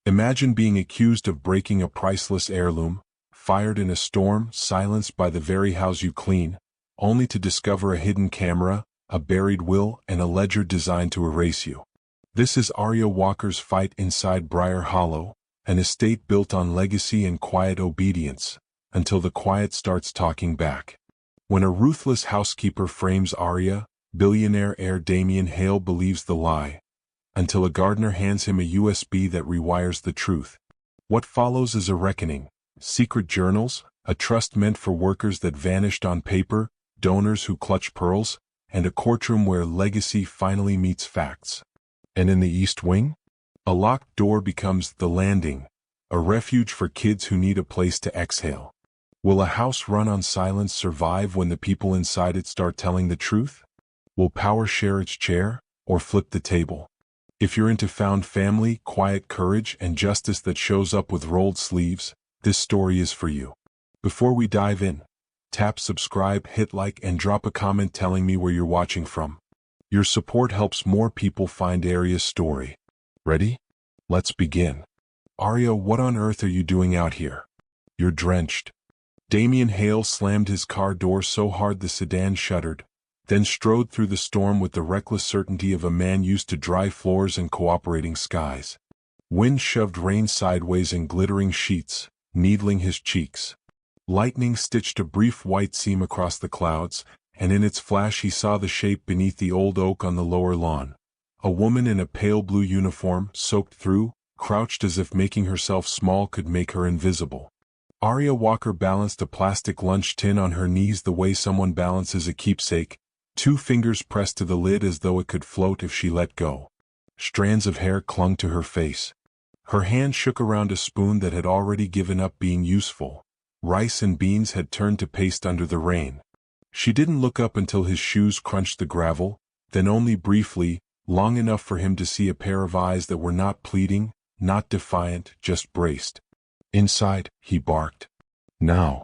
Imagine being accused of breaking a priceless heirloom, fired in a storm, silenced by the very house you clean, only to discover a hidden camera, a buried will, and a ledger designed to erase you. This is Aria Walker's fight inside Briar Hollow, an estate built on legacy and quiet obedience, until the quiet starts talking back. When a ruthless housekeeper frames Aria, billionaire heir Damien Hale believes the lie, until a gardener hands him a USB that rewires the truth. What follows is a reckoning, secret journals, a trust meant for workers that vanished on paper, donors who clutch pearls, and a courtroom where legacy finally meets facts. And in the East Wing? A locked door becomes the landing, a refuge for kids who need a place to exhale. Will a house run on silence survive when the people inside it start telling the truth? Will power share its chair, or flip the table? If you're into found family, quiet courage, and justice that shows up with rolled sleeves, this story is for you. Before we dive in, tap subscribe, hit like, and drop a comment telling me where you're watching from. Your support helps more people find Aria's story. Ready? Let's begin. Aria, what on earth are you doing out here? You're drenched. Damien Hale slammed his car door so hard the sedan shuddered, then strode through the storm with the reckless certainty of a man used to dry floors and cooperating skies. Wind shoved rain sideways in glittering sheets, needling his cheeks. Lightning stitched a brief white seam across the clouds, and in its flash he saw the shape beneath the old oak on the lower lawn. A woman in a pale blue uniform, soaked through, crouched as if making herself small could make her invisible. Aria Walker balanced a plastic lunch tin on her knees the way someone balances a keepsake, 2 fingers pressed to the lid as though it could float if she let go. Strands of hair clung to her face. Her hand shook around a spoon that had already given up being useful. Rice and beans had turned to paste under the rain. She didn't look up until his shoes crunched the gravel, then only briefly, long enough for him to see a pair of eyes that were not pleading, not defiant, just braced. "Inside," he barked. "Now."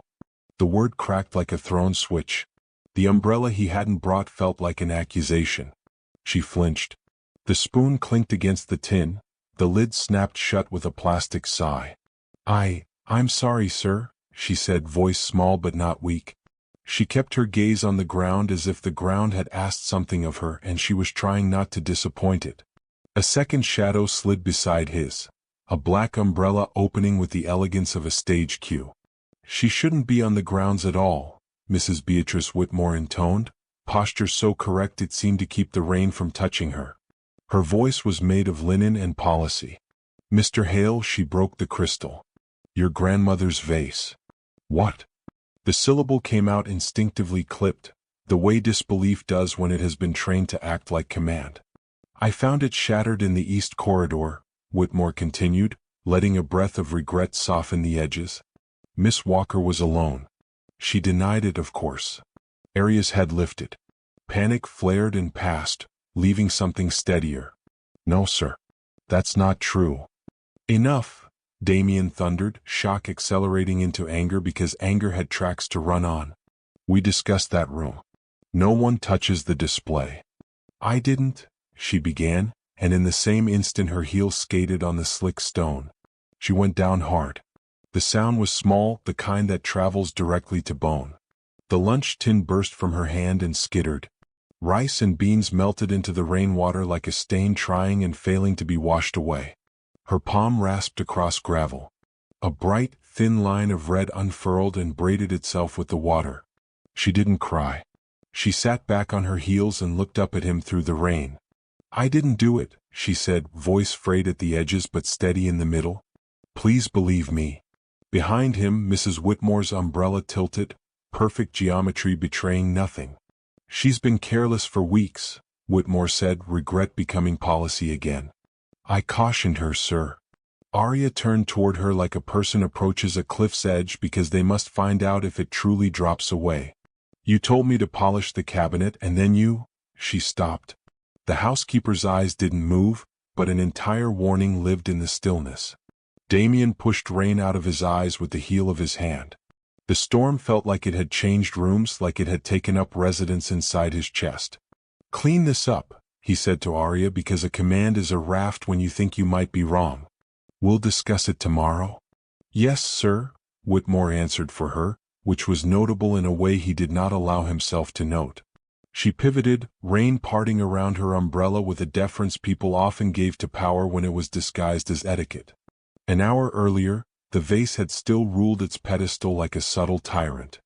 The word cracked like a thrown switch. The umbrella he hadn't brought felt like an accusation. She flinched. The spoon clinked against the tin, the lid snapped shut with a plastic sigh. I'm sorry, sir," she said, voice small but not weak. She kept her gaze on the ground as if the ground had asked something of her and she was trying not to disappoint it. A second shadow slid beside his, a black umbrella opening with the elegance of a stage cue. "She shouldn't be on the grounds at all," Mrs. Beatrice Whitmore intoned, posture so correct it seemed to keep the rain from touching her. Her voice was made of linen and policy. "Mr. Hale," she broke the crystal. "Your grandmother's vase." "What?" The syllable came out instinctively clipped, the way disbelief does when it has been trained to act like command. "I found it shattered in the east corridor," Whitmore continued, letting a breath of regret soften the edges. Miss Walker was alone. She denied it, of course. Aria's head lifted. Panic flared and passed, leaving something steadier. "No, sir. That's not true." "Enough," Damien thundered, shock accelerating into anger because anger had tracks to run on. "We discussed that room. No one touches the display." "I didn't," she began, and in the same instant her heels skated on the slick stone. She went down hard. The sound was small, the kind that travels directly to bone. The lunch tin burst from her hand and skittered. Rice and beans melted into the rainwater like a stain trying and failing to be washed away. Her palm rasped across gravel. A bright, thin line of red unfurled and braided itself with the water. She didn't cry. She sat back on her heels and looked up at him through the rain. "I didn't do it," she said, voice frayed at the edges but steady in the middle. "Please believe me." Behind him, Mrs. Whitmore's umbrella tilted, perfect geometry betraying nothing. "She's been careless for weeks," Whitmore said, regret becoming policy again. "I cautioned her, sir." Aria turned toward her like a person approaches a cliff's edge because they must find out if it truly drops away. "You told me to polish the cabinet and then you—" She stopped. The housekeeper's eyes didn't move, but an entire warning lived in the stillness. Damien pushed rain out of his eyes with the heel of his hand. The storm felt like it had changed rooms, like it had taken up residence inside his chest. "Clean this up," he said to Aria, because a command is a raft when you think you might be wrong. We'll discuss it tomorrow? Yes, sir, Whitmore answered for her, which was notable in a way he did not allow himself to note. She pivoted, rain parting around her umbrella with a deference people often gave to power when it was disguised as etiquette. An hour earlier, the vase had still ruled its pedestal like a subtle tyrant.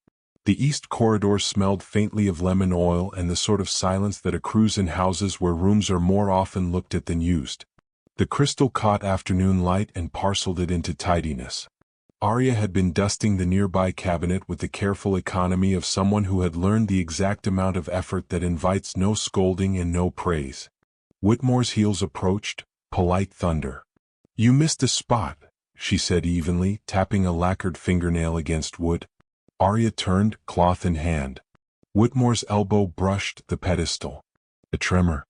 The east corridor smelled faintly of lemon oil and the sort of silence that accrues in houses where rooms are more often looked at than used. The crystal caught afternoon light and parceled it into tidiness. Aria had been dusting the nearby cabinet with the careful economy of someone who had learned the exact amount of effort that invites no scolding and no praise. Whitmore's heels approached, polite thunder. You missed a spot, she said evenly, tapping a lacquered fingernail against wood. Aria turned, cloth in hand. Whitmore's elbow brushed the pedestal. A tremor.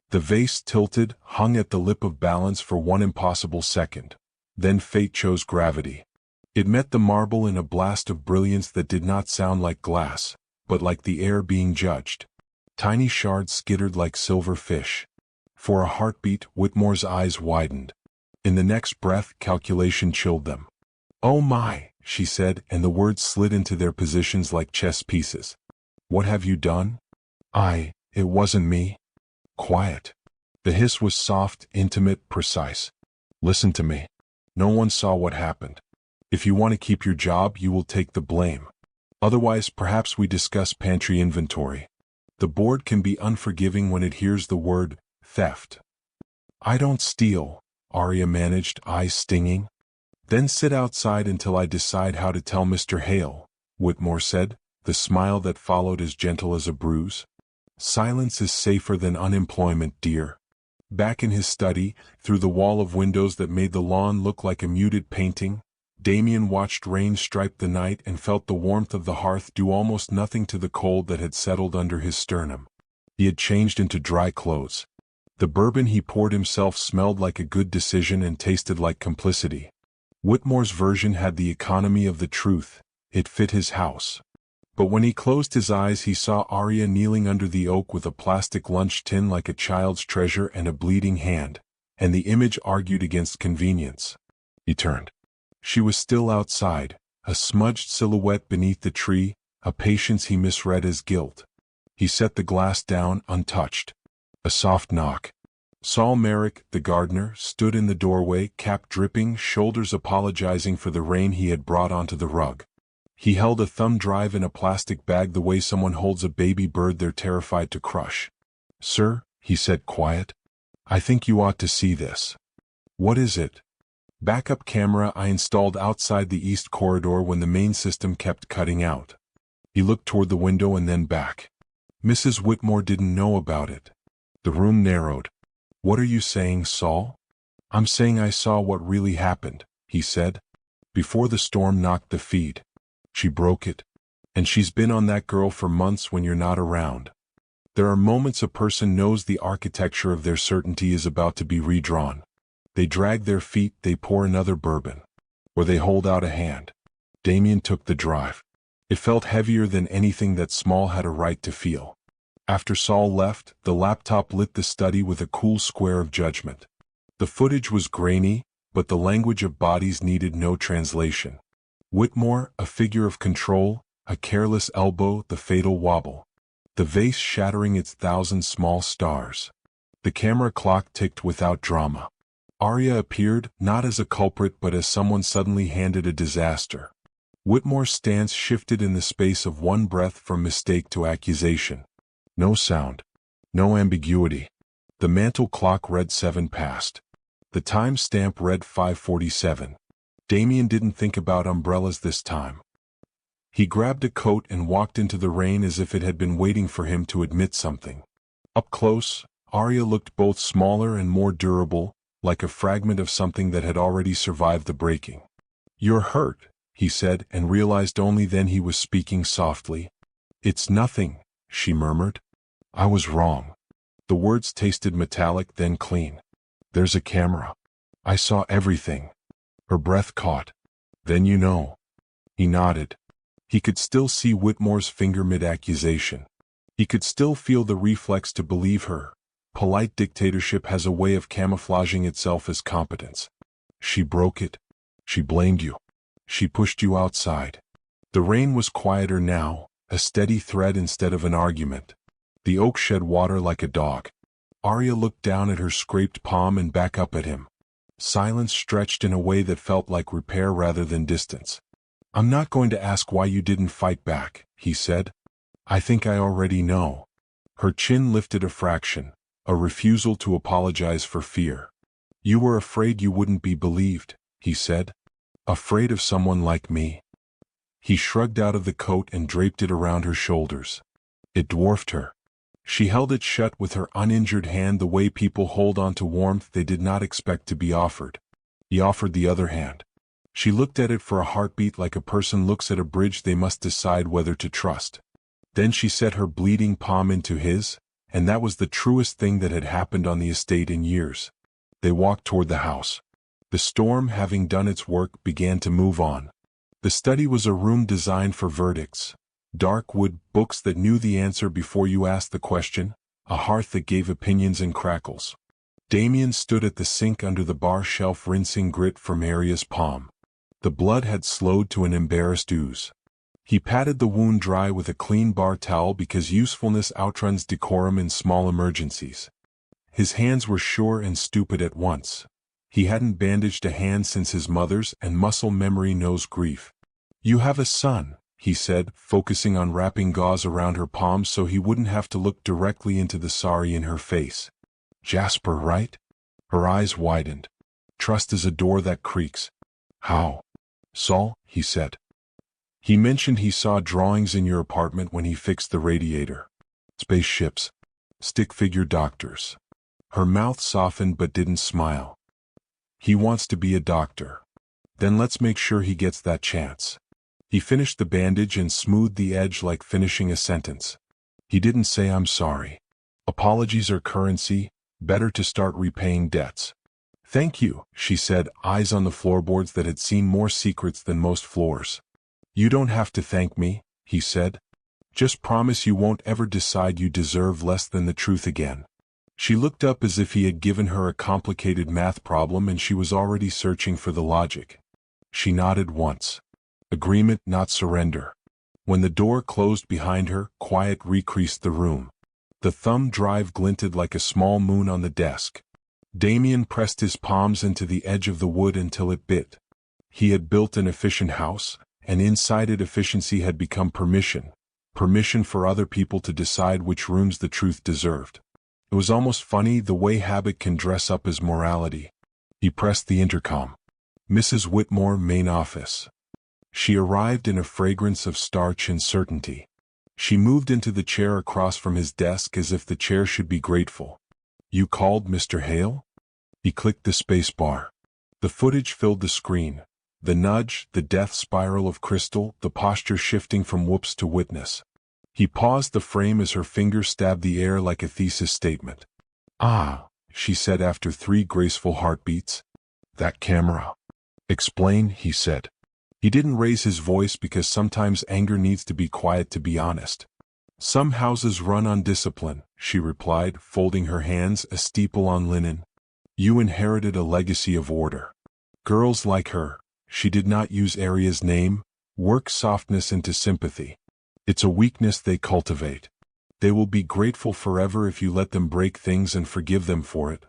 The vase tilted, hung at the lip of balance for one impossible second. Then fate chose gravity. It met the marble in a blast of brilliance that did not sound like glass, but like the air being judged. Tiny shards skittered like silver fish. For a heartbeat, Whitmore's eyes widened. In the next breath, calculation chilled them. Oh my, she said, and the words slid into their positions like chess pieces. What have you done? It wasn't me. Quiet. The hiss was soft, intimate, precise. Listen to me. No one saw what happened. If you want to keep your job, you will take the blame. Otherwise, perhaps we discuss pantry inventory. The board can be unforgiving when it hears the word theft. I don't steal, Aria managed, eyes stinging. Then sit outside until I decide how to tell Mr. Hale, Whitmore said, the smile that followed as gentle as a bruise. Silence is safer than unemployment, dear. Back in his study, through the wall of windows that made the lawn look like a muted painting, Damien watched rain stripe the night and felt the warmth of the hearth do almost nothing to the cold that had settled under his sternum. He had changed into dry clothes. The bourbon he poured himself smelled like a good decision and tasted like complicity. Whitmore's version had the economy of the truth. It fit his house. But when he closed his eyes, he saw Aria kneeling under the oak with a plastic lunch tin like a child's treasure and a bleeding hand, and the image argued against convenience. He turned. She was still outside, a smudged silhouette beneath the tree, a patience he misread as guilt. He set the glass down, untouched. A soft knock. Saul Merrick, the gardener, stood in the doorway, cap dripping, shoulders apologizing for the rain he had brought onto the rug. He held a thumb drive in a plastic bag the way someone holds a baby bird they're terrified to crush. Sir, he said quiet. I think you ought to see this. What is it? Backup camera I installed outside the east corridor when the main system kept cutting out. He looked toward the window and then back. Mrs. Whitmore didn't know about it. The room narrowed. What are you saying, Saul? I'm saying I saw what really happened, he said. Before the storm knocked the feed. She broke it. And she's been on that girl for months when you're not around. There are moments a person knows the architecture of their certainty is about to be redrawn. They drag their feet, they pour another bourbon. Or they hold out a hand. Damien took the drive. It felt heavier than anything that Small had a right to feel. After Saul left, the laptop lit the study with a cool square of judgment. The footage was grainy, but the language of bodies needed no translation. Whitmore, a figure of control, a careless elbow, the fatal wobble. The vase shattering its 1,000 small stars. The camera clock ticked without drama. Aria appeared, not as a culprit but as someone suddenly handed a disaster. Whitmore's stance shifted in the space of one breath from mistake to accusation. No sound. No ambiguity. The mantel clock read 7 past. The time stamp read 5:47. Damien didn't think about umbrellas this time. He grabbed a coat and walked into the rain as if it had been waiting for him to admit something. Up close, Aria looked both smaller and more durable, like a fragment of something that had already survived the breaking. You're hurt, he said, and realized only then he was speaking softly. It's nothing, she murmured. I was wrong. The words tasted metallic, then clean. There's a camera. I saw everything. Her breath caught. Then you know. He nodded. He could still see Whitmore's finger mid-accusation. He could still feel the reflex to believe her. Polite dictatorship has a way of camouflaging itself as competence. She broke it. She blamed you. She pushed you outside. The rain was quieter now, a steady thread instead of an argument. The oak shed water like a dog. Aria looked down at her scraped palm and back up at him. Silence stretched in a way that felt like repair rather than distance. I'm not going to ask why you didn't fight back, he said. I think I already know. Her chin lifted a fraction, a refusal to apologize for fear. You were afraid you wouldn't be believed, he said. Afraid of someone like me. He shrugged out of the coat and draped it around her shoulders. It dwarfed her. She held it shut with her uninjured hand the way people hold on to warmth they did not expect to be offered. He offered the other hand. She looked at it for a heartbeat like a person looks at a bridge they must decide whether to trust. Then she set her bleeding palm into his, and that was the truest thing that had happened on the estate in years. They walked toward the house. The storm, having done its work, began to move on. The study was a room designed for verdicts. Dark wood, books that knew the answer before you asked the question, a hearth that gave opinions and crackles. Damien stood at the sink under the bar shelf rinsing grit from Aria's palm. The blood had slowed to an embarrassed ooze. He patted the wound dry with a clean bar towel because usefulness outruns decorum in small emergencies. His hands were sure and stupid at once. He hadn't bandaged a hand since his mother's, and muscle memory knows grief. You have a son, he said, focusing on wrapping gauze around her palm so he wouldn't have to look directly into the sorry in her face. Jasper, right? Her eyes widened. Trust is a door that creaks. How? Saul, he said. He mentioned he saw drawings in your apartment when he fixed the radiator. Spaceships. Stick-figure doctors. Her mouth softened but didn't smile. He wants to be a doctor. Then let's make sure he gets that chance. He finished the bandage and smoothed the edge like finishing a sentence. He didn't say I'm sorry. Apologies are currency, better to start repaying debts. Thank you, she said, eyes on the floorboards that had seen more secrets than most floors. You don't have to thank me, he said. Just promise you won't ever decide you deserve less than the truth again. She looked up as if he had given her a complicated math problem and she was already searching for the logic. She nodded once. Agreement, not surrender. When the door closed behind her, quiet recreased the room. The thumb drive glinted like a small moon on the desk. Damien pressed his palms into the edge of the wood until it bit. He had built an efficient house, and inside it efficiency had become permission. Permission for other people to decide which rooms the truth deserved. It was almost funny the way habit can dress up as morality. He pressed the intercom. Mrs. Whitmore, main office. She arrived in a fragrance of starch and certainty. She moved into the chair across from his desk as if the chair should be grateful. You called, Mr. Hale? He clicked the space bar. The footage filled the screen. The nudge, the death spiral of Crystal, the posture shifting from whoops to witness. He paused the frame as her fingers stabbed the air like a thesis statement. Ah, she said after 3 graceful heartbeats. That camera. Explain, he said. He didn't raise his voice because sometimes anger needs to be quiet to be honest. Some houses run on discipline, she replied, folding her hands, a steeple on linen. You inherited a legacy of order. Girls like her, she did not use Aria's name, work softness into sympathy. It's a weakness they cultivate. They will be grateful forever if you let them break things and forgive them for it.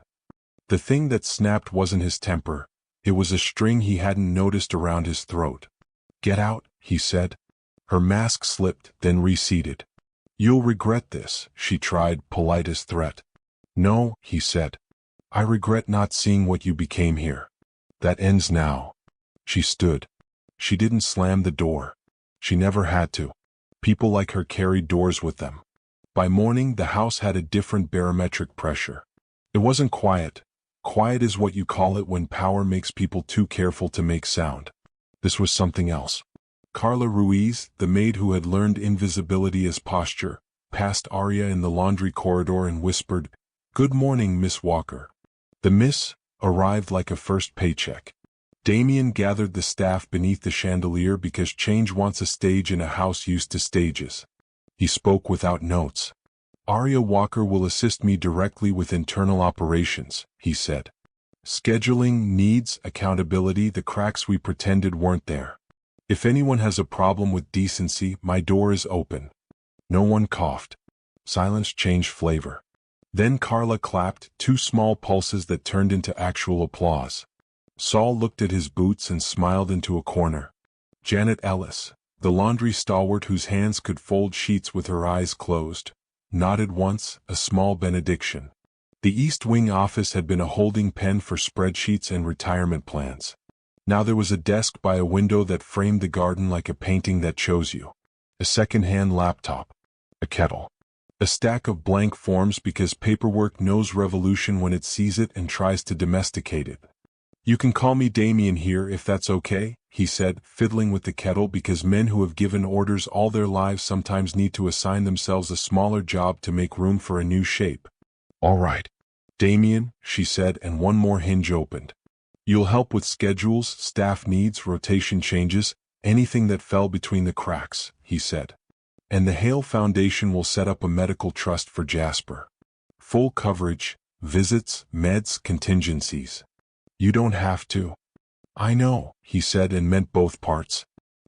The thing that snapped wasn't his temper. It was a string he hadn't noticed around his throat. Get out, he said. Her mask slipped, then receded. You'll regret this, she tried, polite as threat. No, he said. I regret not seeing what you became here. That ends now. She stood. She didn't slam the door. She never had to. People like her carried doors with them. By morning, the house had a different barometric pressure. It wasn't quiet. Quiet is what you call it when power makes people too careful to make sound. This was something else. Carla Ruiz, the maid who had learned invisibility as posture, passed Aria in the laundry corridor and whispered, "Good morning, Miss Walker." The miss arrived like a first paycheck. Damien gathered the staff beneath the chandelier because change wants a stage in a house used to stages. He spoke without notes. Aria Walker will assist me directly with internal operations, he said. Scheduling, needs, accountability, the cracks we pretended weren't there. If anyone has a problem with decency, my door is open. No one coughed. Silence changed flavor. Then Carla clapped, 2 small pulses that turned into actual applause. Saul looked at his boots and smiled into a corner. Janet Ellis, the laundry stalwart whose hands could fold sheets with her eyes closed, nodded once, a small benediction. The East Wing office had been a holding pen for spreadsheets and retirement plans. Now there was a desk by a window that framed the garden like a painting that chose you. A second-hand laptop. A kettle. A stack of blank forms because paperwork knows revolution when it sees it and tries to domesticate it. "You can call me Damien here if that's okay," he said, fiddling with the kettle because men who have given orders all their lives sometimes need to assign themselves a smaller job to make room for a new shape. "All right, Damien," she said, and one more hinge opened. "You'll help with schedules, staff needs, rotation changes, anything that fell between the cracks," he said. "And the Hale Foundation will set up a medical trust for Jasper. Full coverage, visits, meds, contingencies. You don't have to." "I know," he said, and meant both parts.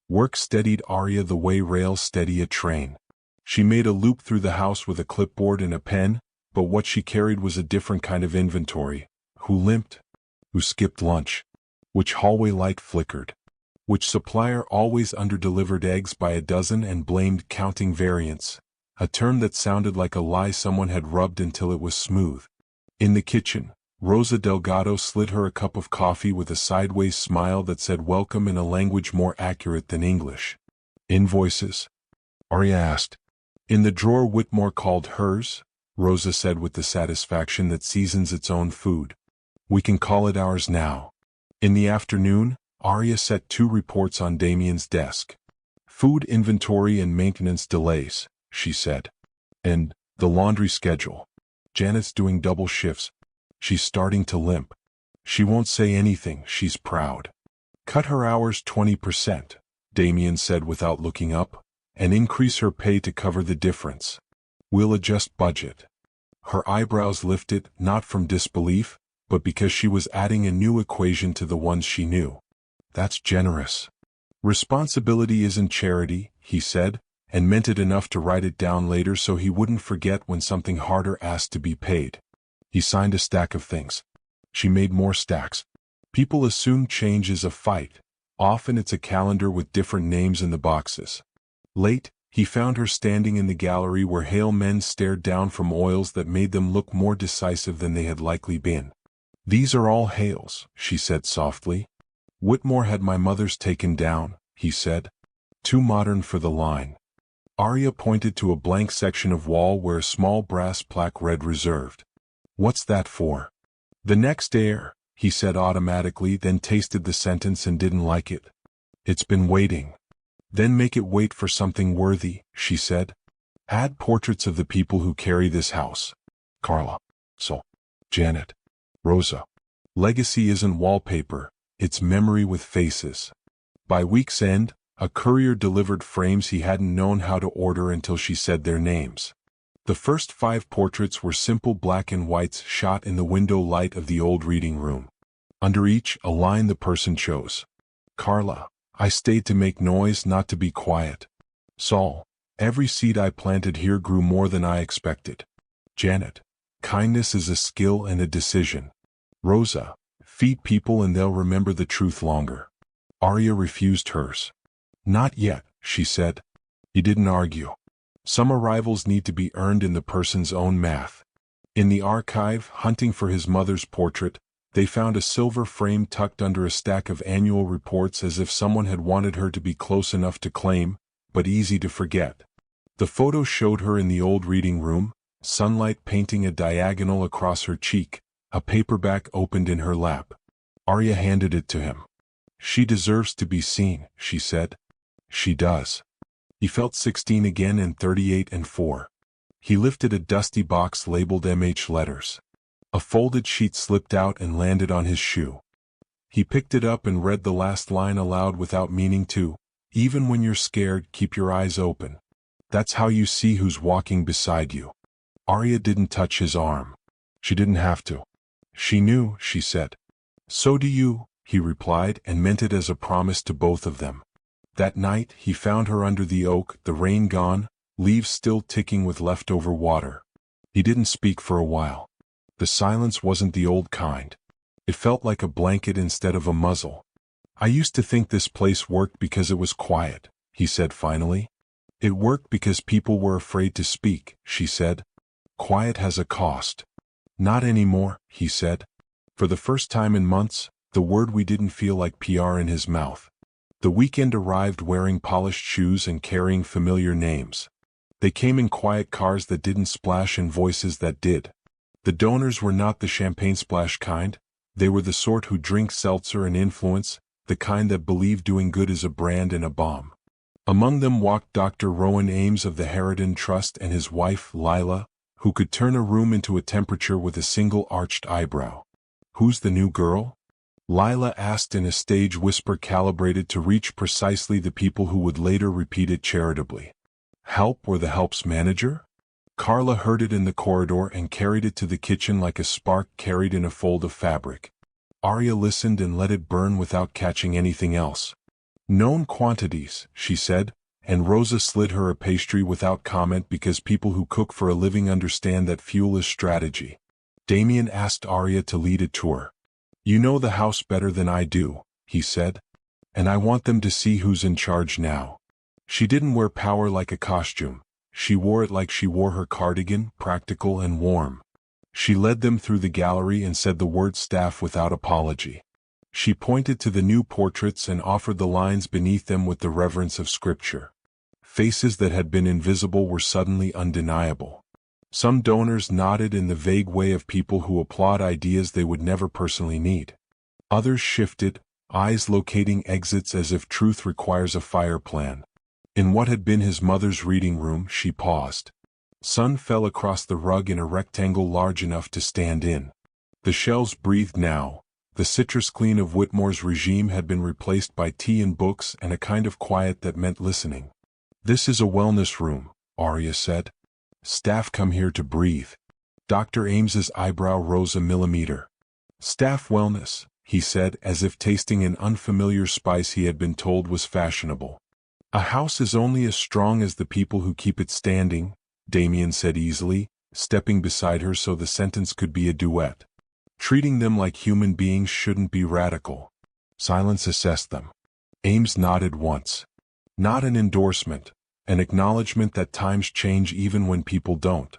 Work steadied Aria the way rails steady a train. She made a loop through the house with a clipboard and a pen, but what she carried was a different kind of inventory. Who limped? Who skipped lunch? Which hallway light flickered? Which supplier always underdelivered eggs by a dozen and blamed counting variants, a term that sounded like a lie someone had rubbed until it was smooth. In the kitchen, Rosa Delgado slid her a cup of coffee with a sideways smile that said welcome in a language more accurate than English. "Invoices?" Aria asked. "In the drawer Whitmore called hers," Rosa said with the satisfaction that seasons its own food. "We can call it ours now." In the afternoon, Aria set 2 reports on Damien's desk. "Food inventory and maintenance delays," she said. "And the laundry schedule. Janet's doing double shifts. She's starting to limp. She won't say anything, she's proud. Cut her hours 20%, Damien said without looking up, and increase her pay to cover the difference. We'll adjust budget." Her eyebrows lifted, not from disbelief, but because she was adding a new equation to the ones she knew. "That's generous." "Responsibility isn't charity," he said, and meant it enough to write it down later so he wouldn't forget when something harder asked to be paid. He signed a stack of things. She made more stacks. People assume change is a fight. Often it's a calendar with different names in the boxes. Late, he found her standing in the gallery where Hale men stared down from oils that made them look more decisive than they had likely been. "These are all Hales," she said softly. "Whitmore had my mother's taken down," he said. "Too modern for the line." Aria pointed to a blank section of wall where a small brass plaque read reserved. "What's that for?" "The next heir," he said automatically, then tasted the sentence and didn't like it. "It's been waiting." "Then make it wait for something worthy," she said. "Add portraits of the people who carry this house. Carla. So. Janet. Rosa. Legacy isn't wallpaper, it's memory with faces." By week's end, a courier delivered frames he hadn't known how to order until she said their names. The first 5 portraits were simple black and whites shot in the window light of the old reading room. Under each, a line the person chose. Carla, "I stayed to make noise, not to be quiet." Saul, "Every seed I planted here grew more than I expected." Janet, "Kindness is a skill and a decision." Rosa, "Feed people and they'll remember the truth longer." Aria refused hers. "Not yet," she said. He didn't argue. Some arrivals need to be earned in the person's own math. In the archive, hunting for his mother's portrait, they found a silver frame tucked under a stack of annual reports as if someone had wanted her to be close enough to claim, but easy to forget. The photo showed her in the old reading room, sunlight painting a diagonal across her cheek, a paperback opened in her lap. Aria handed it to him. "She deserves to be seen," she said. "She does." He felt 16 again and 38 and 4. He lifted a dusty box labeled MH letters. A folded sheet slipped out and landed on his shoe. He picked it up and read the last line aloud without meaning to. "Even when you're scared, keep your eyes open. That's how you see who's walking beside you." Aria didn't touch his arm. She didn't have to. She knew, she said. So do you, he replied, and meant it as a promise to both of them. That night, he found her under the oak, the rain gone, leaves still ticking with leftover water. He didn't speak for a while. The silence wasn't the old kind. It felt like a blanket instead of a muzzle. I used to think this place worked because it was quiet, he said finally. It worked because people were afraid to speak, she said. Quiet has a cost. Not anymore, he said. For the first time in months, the word we didn't feel like PR in his mouth. The weekend arrived wearing polished shoes and carrying familiar names. They came in quiet cars that didn't splash and voices that did. The donors were not the champagne splash kind. They were the sort who drink seltzer and influence, the kind that believe doing good is a brand and a bomb. Among them walked Dr. Rowan Ames of the Heridan Trust and his wife, Lila, who could turn a room into a temperature with a single arched eyebrow. Who's the new girl? Lila asked in a stage whisper calibrated to reach precisely the people who would later repeat it charitably. Help or the help's manager? Carla heard it in the corridor and carried it to the kitchen like a spark carried in a fold of fabric. Aria listened and let it burn without catching anything else. Known quantities, she said, and Rosa slid her a pastry without comment because people who cook for a living understand that fuel is strategy. Damien asked Aria to lead a tour. You know the house better than I do, he said. And I want them to see who's in charge now. She didn't wear power like a costume. She wore it like she wore her cardigan, practical and warm. She led them through the gallery and said the word staff without apology. She pointed to the new portraits and offered the lines beneath them with the reverence of scripture. Faces that had been invisible were suddenly undeniable. Some donors nodded in the vague way of people who applaud ideas they would never personally need. Others shifted, eyes locating exits as if truth requires a fire plan. In what had been his mother's reading room, she paused. Sun fell across the rug in a rectangle large enough to stand in. The shelves breathed now. The citrus clean of Whitmore's regime had been replaced by tea and books and a kind of quiet that meant listening. This is a wellness room, Aria said. Staff come here to breathe. Dr. Ames's eyebrow rose a millimeter. Staff wellness, he said, as if tasting an unfamiliar spice he had been told was fashionable. A house is only as strong as the people who keep it standing, Damien said easily, stepping beside her so the sentence could be a duet. Treating them like human beings shouldn't be radical. Silence assessed them. Ames nodded once. Not an endorsement, an acknowledgement that times change even when people don't.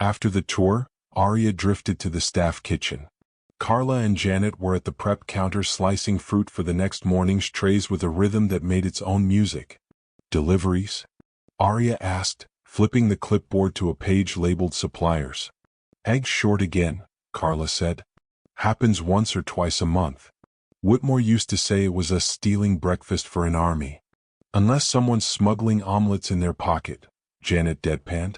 After the tour, Aria drifted to the staff kitchen. Carla and Janet were at the prep counter slicing fruit for the next morning's trays with a rhythm that made its own music. Deliveries? Aria asked, flipping the clipboard to a page labeled suppliers. Eggs short again, Carla said. Happens once or twice a month. Whitmore used to say it was us stealing breakfast for an army. Unless someone's smuggling omelets in their pocket, Janet deadpanned.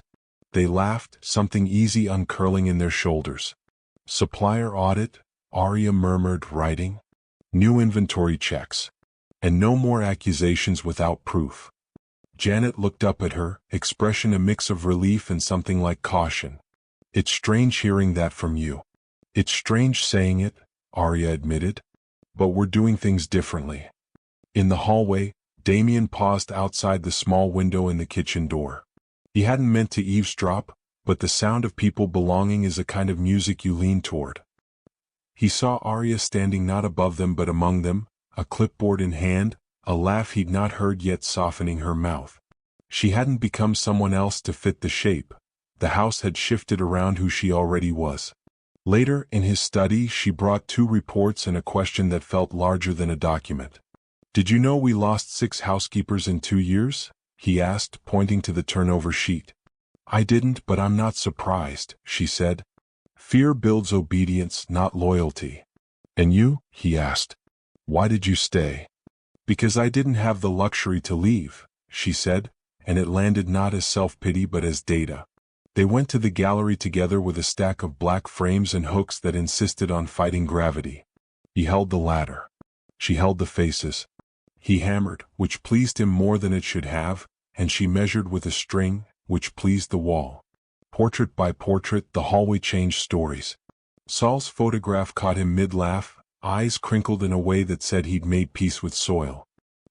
They laughed, something easy uncurling in their shoulders. Supplier audit, Aria murmured, writing. New inventory checks. And no more accusations without proof. Janet looked up at her, expression a mix of relief and something like caution. It's strange hearing that from you. It's strange saying it, Aria admitted. But we're doing things differently. In the hallway, Damien paused outside the small window in the kitchen door. He hadn't meant to eavesdrop, but the sound of people belonging is a kind of music you lean toward. He saw Aria standing not above them but among them, a clipboard in hand, a laugh he'd not heard yet softening her mouth. She hadn't become someone else to fit the shape. The house had shifted around who she already was. Later, in his study, she brought 2 reports and a question that felt larger than a document. Did you know we lost 6 housekeepers in 2 years? He asked, pointing to the turnover sheet. I didn't, but I'm not surprised, she said. Fear builds obedience, not loyalty. And you? He asked. Why did you stay? Because I didn't have the luxury to leave, she said, and it landed not as self-pity but as data. They went to the gallery together with a stack of black frames and hooks that insisted on fighting gravity. He held the ladder. She held the faces. He hammered, which pleased him more than it should have, and she measured with a string, which pleased the wall. Portrait by portrait, the hallway changed stories. Saul's photograph caught him mid-laugh, eyes crinkled in a way that said he'd made peace with soil.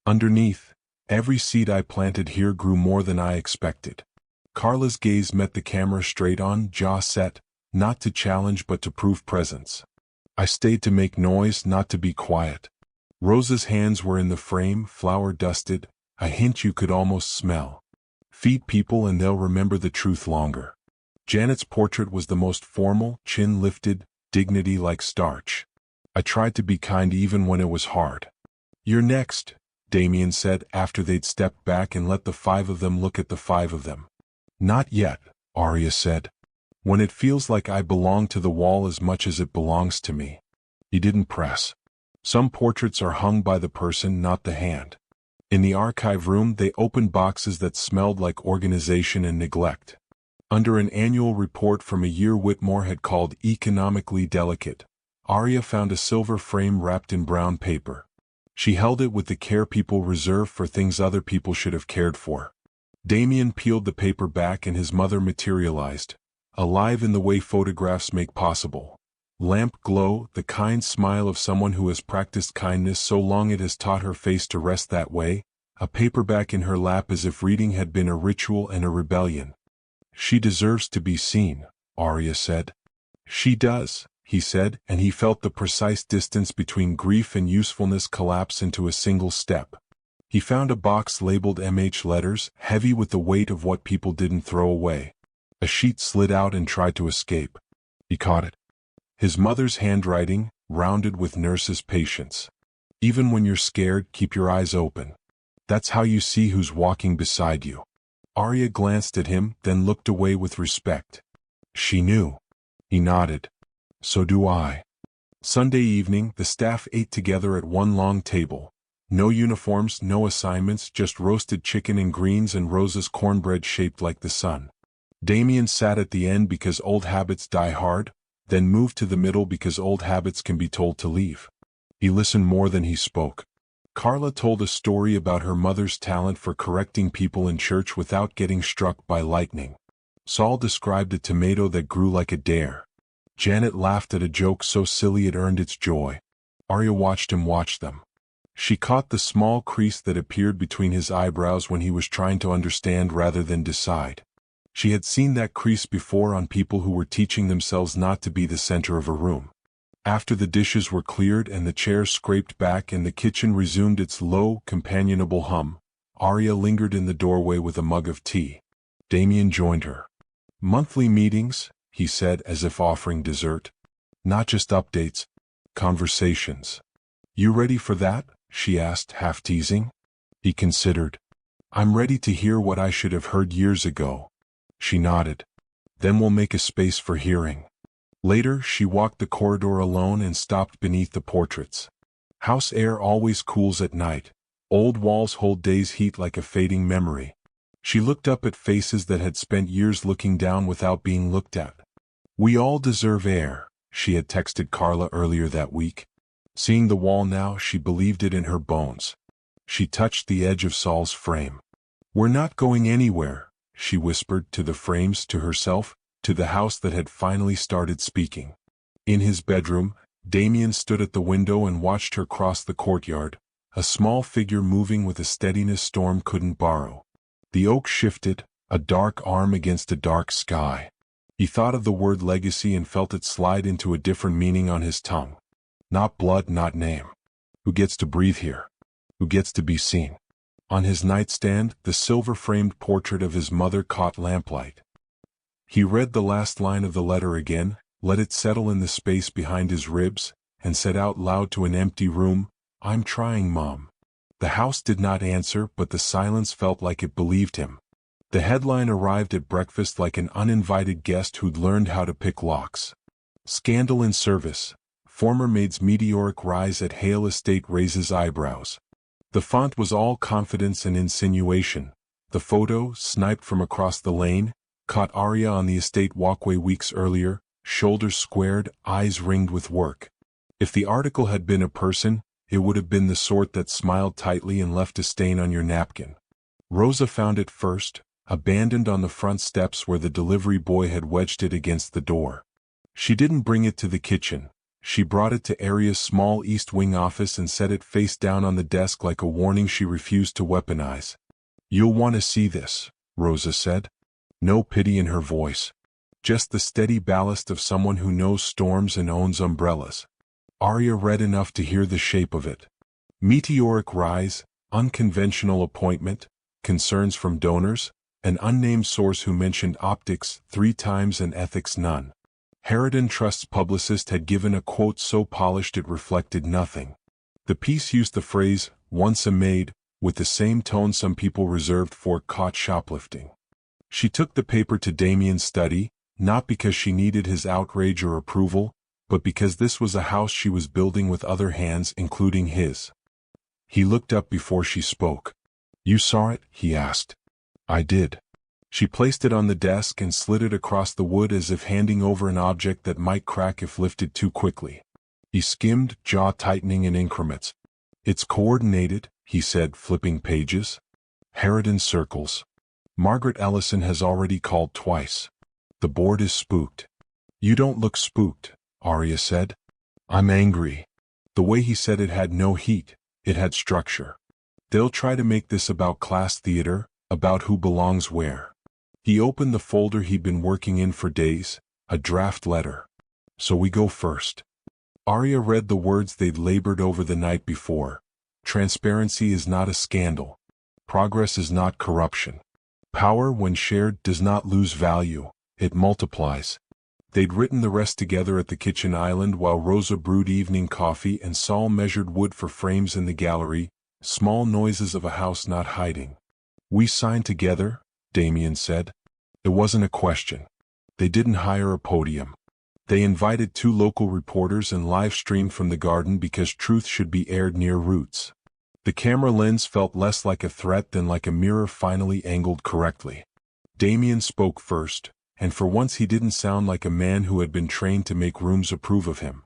Underneath, every seed I planted here grew more than I expected. Carla's gaze met the camera straight on, jaw set, not to challenge but to prove presence. I stayed to make noise, not to be quiet. Rosa's hands were in the frame, flour dusted, a hint you could almost smell. Feed people and they'll remember the truth longer. Janet's portrait was the most formal, chin lifted, dignity like starch. I tried to be kind even when it was hard. You're next, Damien said after they'd stepped back and let the five of them look at the five of them. Not yet, Aria said. When it feels like I belong to the wall as much as it belongs to me. He didn't press. Some portraits are hung by the person, not the hand. In the archive room they opened boxes that smelled like organization and neglect. Under an annual report from a year Whitmore had called economically delicate, Aria found a silver frame wrapped in brown paper. She held it with the care people reserve for things other people should have cared for. Damien peeled the paper back and his mother materialized, alive in the way photographs make possible. Lamp glow, the kind smile of someone who has practiced kindness so long it has taught her face to rest that way, a paperback in her lap as if reading had been a ritual and a rebellion. She deserves to be seen, Aria said. She does, he said, and he felt the precise distance between grief and usefulness collapse into a single step. He found a box labeled MH letters, heavy with the weight of what people didn't throw away. A sheet slid out and tried to escape. He caught it. His mother's handwriting, rounded with nurse's patience. Even when you're scared, keep your eyes open. That's how you see who's walking beside you. Aria glanced at him, then looked away with respect. She knew. He nodded. So do I. Sunday evening, the staff ate together at one long table. No uniforms, no assignments, just roasted chicken and greens and Rosa's cornbread shaped like the sun. Damien sat at the end because old habits die hard, then moved to the middle because old habits can be told to leave. He listened more than he spoke. Carla told a story about her mother's talent for correcting people in church without getting struck by lightning. Saul described a tomato that grew like a dare. Janet laughed at a joke so silly it earned its joy. Aria watched him watch them. She caught the small crease that appeared between his eyebrows when he was trying to understand rather than decide. She had seen that crease before on people who were teaching themselves not to be the center of a room. After the dishes were cleared and the chairs scraped back and the kitchen resumed its low, companionable hum, Aria lingered in the doorway with a mug of tea. Damien joined her. Monthly meetings, he said as if offering dessert. Not just updates, conversations. You ready for that? She asked, half teasing. He considered. I'm ready to hear what I should have heard years ago. She nodded. Then we'll make a space for hearing. Later, she walked the corridor alone and stopped beneath the portraits. House air always cools at night. Old walls hold days' heat like a fading memory. She looked up at faces that had spent years looking down without being looked at. We all deserve air, she had texted Carla earlier that week. Seeing the wall now, she believed it in her bones. She touched the edge of Saul's frame. We're not going anywhere, she whispered to the frames, to herself, to the house that had finally started speaking. In his bedroom, Damien stood at the window and watched her cross the courtyard, a small figure moving with a steadiness storm couldn't borrow. The oak shifted, a dark arm against a dark sky. He thought of the word legacy and felt it slide into a different meaning on his tongue. Not blood, not name. Who gets to breathe here? Who gets to be seen? On his nightstand, the silver-framed portrait of his mother caught lamplight. He read the last line of the letter again, let it settle in the space behind his ribs, and said out loud to an empty room, I'm trying, Mom. The house did not answer, but the silence felt like it believed him. The headline arrived at breakfast like an uninvited guest who'd learned how to pick locks. Scandal in service. Former maid's meteoric rise at Hale estate raises eyebrows. The font was all confidence and insinuation. The photo, sniped from across the lane, caught Aria on the estate walkway weeks earlier, shoulders squared, eyes ringed with work. If the article had been a person, it would have been the sort that smiled tightly and left a stain on your napkin. Rosa found it first, abandoned on the front steps where the delivery boy had wedged it against the door. She didn't bring it to the kitchen. She brought it to Aria's small East Wing office and set it face down on the desk like a warning she refused to weaponize. "You'll want to see this," Rosa said. No pity in her voice. Just the steady ballast of someone who knows storms and owns umbrellas. Aria read enough to hear the shape of it. Meteoric rise, unconventional appointment, concerns from donors, an unnamed source who mentioned optics 3 times and ethics none. Harridan Trust's publicist had given a quote so polished it reflected nothing. The piece used the phrase, "once a maid," with the same tone some people reserved for caught shoplifting. She took the paper to Damien's study, not because she needed his outrage or approval, but because this was a house she was building with other hands, including his. He looked up before she spoke. "You saw it?" he asked. "I did." She placed it on the desk and slid it across the wood as if handing over an object that might crack if lifted too quickly. He skimmed, jaw tightening in increments. "It's coordinated," he said, flipping pages. "Harridan circles. Margaret Ellison has already called twice. The board is spooked." "You don't look spooked," Aria said. "I'm angry." The way he said it had no heat, it had structure. "They'll try to make this about class theater, about who belongs where." He opened the folder he'd been working in for days, a draft letter. "So we go first." Aria read the words they'd labored over the night before. Transparency is not a scandal. Progress is not corruption. Power, when shared, does not lose value, it multiplies. They'd written the rest together at the kitchen island while Rosa brewed evening coffee and Saul measured wood for frames in the gallery, small noises of a house not hiding. "We signed together," Damien said. It wasn't a question. They didn't hire a podium. They invited 2 local reporters and live-streamed from the garden because truth should be aired near roots. The camera lens felt less like a threat than like a mirror finally angled correctly. Damien spoke first, and for once he didn't sound like a man who had been trained to make rooms approve of him.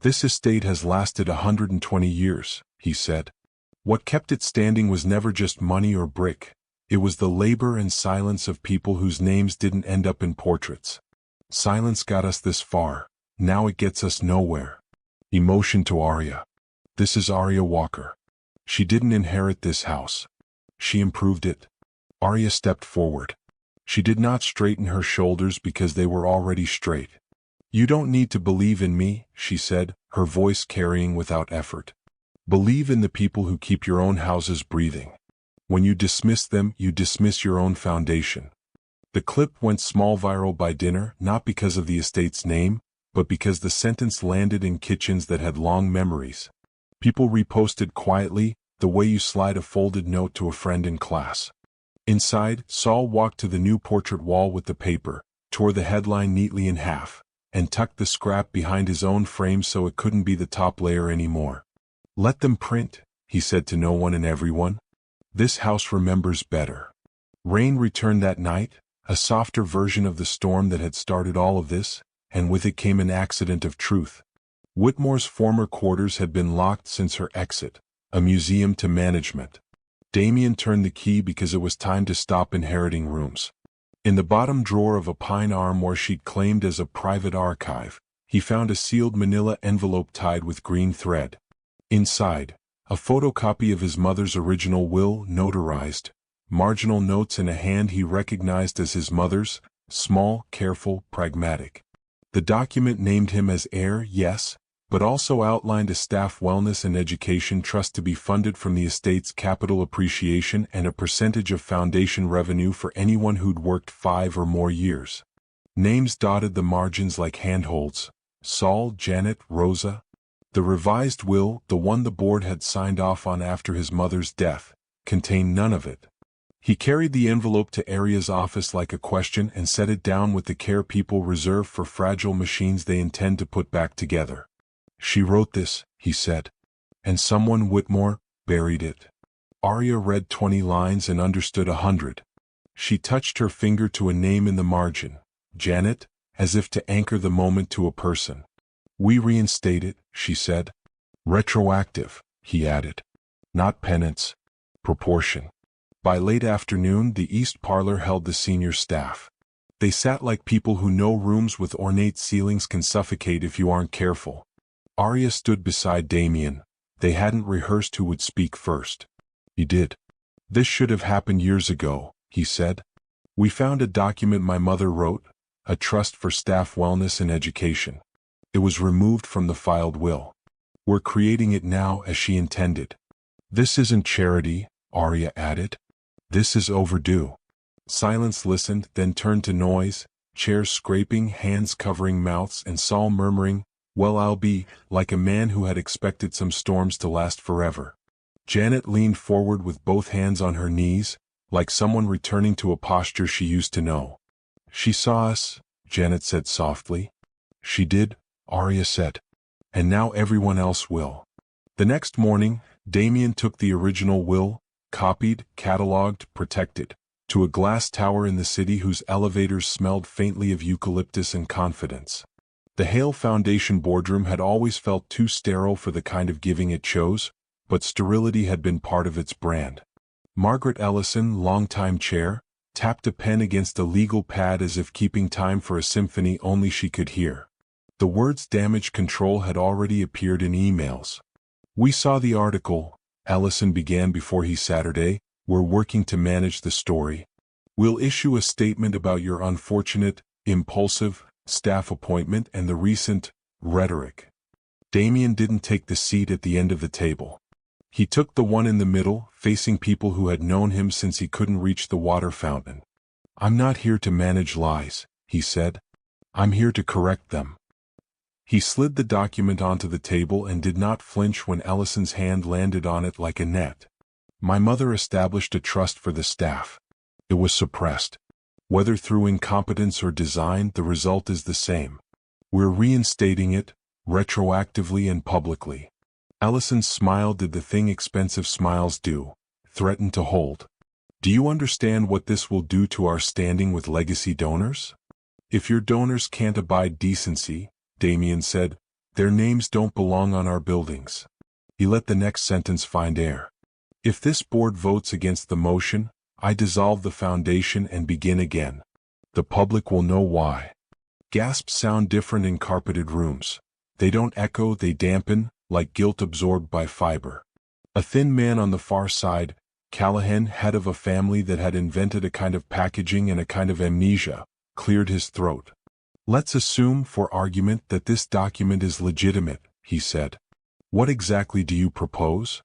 "This estate has lasted 120 years, he said. "What kept it standing was never just money or brick. It was the labor and silence of people whose names didn't end up in portraits. Silence got us this far, now it gets us nowhere." He motioned to Aria. "This is Aria Walker. She didn't inherit this house. She improved it." Aria stepped forward. She did not straighten her shoulders because they were already straight. "You don't need to believe in me," she said, her voice carrying without effort. "Believe in the people who keep your own houses breathing. When you dismiss them, you dismiss your own foundation." The clip went small viral by dinner, not because of the estate's name, but because the sentence landed in kitchens that had long memories. People reposted quietly, the way you slide a folded note to a friend in class. Inside, Saul walked to the new portrait wall with the paper, tore the headline neatly in half, and tucked the scrap behind his own frame so it couldn't be the top layer anymore. "Let them print," he said to no one and everyone. "This house remembers better." Rain returned that night, a softer version of the storm that had started all of this, and with it came an accident of truth. Whitmore's former quarters had been locked since her exit, a museum to management. Damien turned the key because it was time to stop inheriting rooms. In the bottom drawer of a pine armoire she'd claimed as a private archive, he found a sealed manila envelope tied with green thread. Inside, a photocopy of his mother's original will, notarized, marginal notes in a hand he recognized as his mother's, small, careful, pragmatic. The document named him as heir, yes, but also outlined a staff wellness and education trust to be funded from the estate's capital appreciation and a percentage of foundation revenue for anyone who'd worked 5 or more years. Names dotted the margins like handholds: Saul, Janet, Rosa. The revised will, the one the board had signed off on after his mother's death, contained none of it. He carried the envelope to Aria's office like a question and set it down with the care people reserve for fragile machines they intend to put back together. "She wrote this," he said. "And someone, Whitmore, buried it." Aria read 20 lines and understood 100. She touched her finger to a name in the margin, Janet, as if to anchor the moment to a person. "We reinstate it," she said. "Retroactive," he added. "Not penance. Proportion." By late afternoon, the East Parlor held the senior staff. They sat like people who know rooms with ornate ceilings can suffocate if you aren't careful. Aria stood beside Damien. They hadn't rehearsed who would speak first. "You did. This should have happened years ago," he said. "We found a document my mother wrote, a trust for staff wellness and education. It was removed from the filed will. We're creating it now as she intended." "This isn't charity," Aria added. "This is overdue." Silence listened, then turned to noise, chairs scraping, hands covering mouths, and Saul murmuring, "Well, I'll be," like a man who had expected some storms to last forever. Janet leaned forward with both hands on her knees, like someone returning to a posture she used to know. "She saw us," Janet said softly. "She did," Aria said. "And now everyone else will." The next morning, Damien took the original will, copied, catalogued, protected, to a glass tower in the city whose elevators smelled faintly of eucalyptus and confidence. The Hale Foundation boardroom had always felt too sterile for the kind of giving it chose, but sterility had been part of its brand. Margaret Ellison, longtime chair, tapped a pen against a legal pad as if keeping time for a symphony only she could hear. The words "damage control" had already appeared in emails. "We saw the article," Ellison began before he Saturday. "We're working to manage the story. We'll issue a statement about your unfortunate, impulsive, staff appointment and the recent rhetoric." Damien didn't take the seat at the end of the table. He took the one in the middle, facing people who had known him since he couldn't reach the water fountain. "I'm not here to manage lies," he said. "I'm here to correct them." He slid the document onto the table and did not flinch when Ellison's hand landed on it like a net. "My mother established a trust for the staff. It was suppressed. Whether through incompetence or design, the result is the same. We're reinstating it, retroactively and publicly." Ellison's smile did the thing expensive smiles do, threatened to hold. "Do you understand what this will do to our standing with legacy donors? If your donors can't abide decency," Damien said, "their names don't belong on our buildings." He let the next sentence find air. "If this board votes against the motion, I dissolve the foundation and begin again. The public will know why." Gasps sound different in carpeted rooms. They don't echo, they dampen, like guilt absorbed by fiber. A thin man on the far side, Callahan, head of a family that had invented a kind of packaging and a kind of amnesia, cleared his throat. "Let's assume, for argument, that this document is legitimate," he said. "What exactly do you propose?"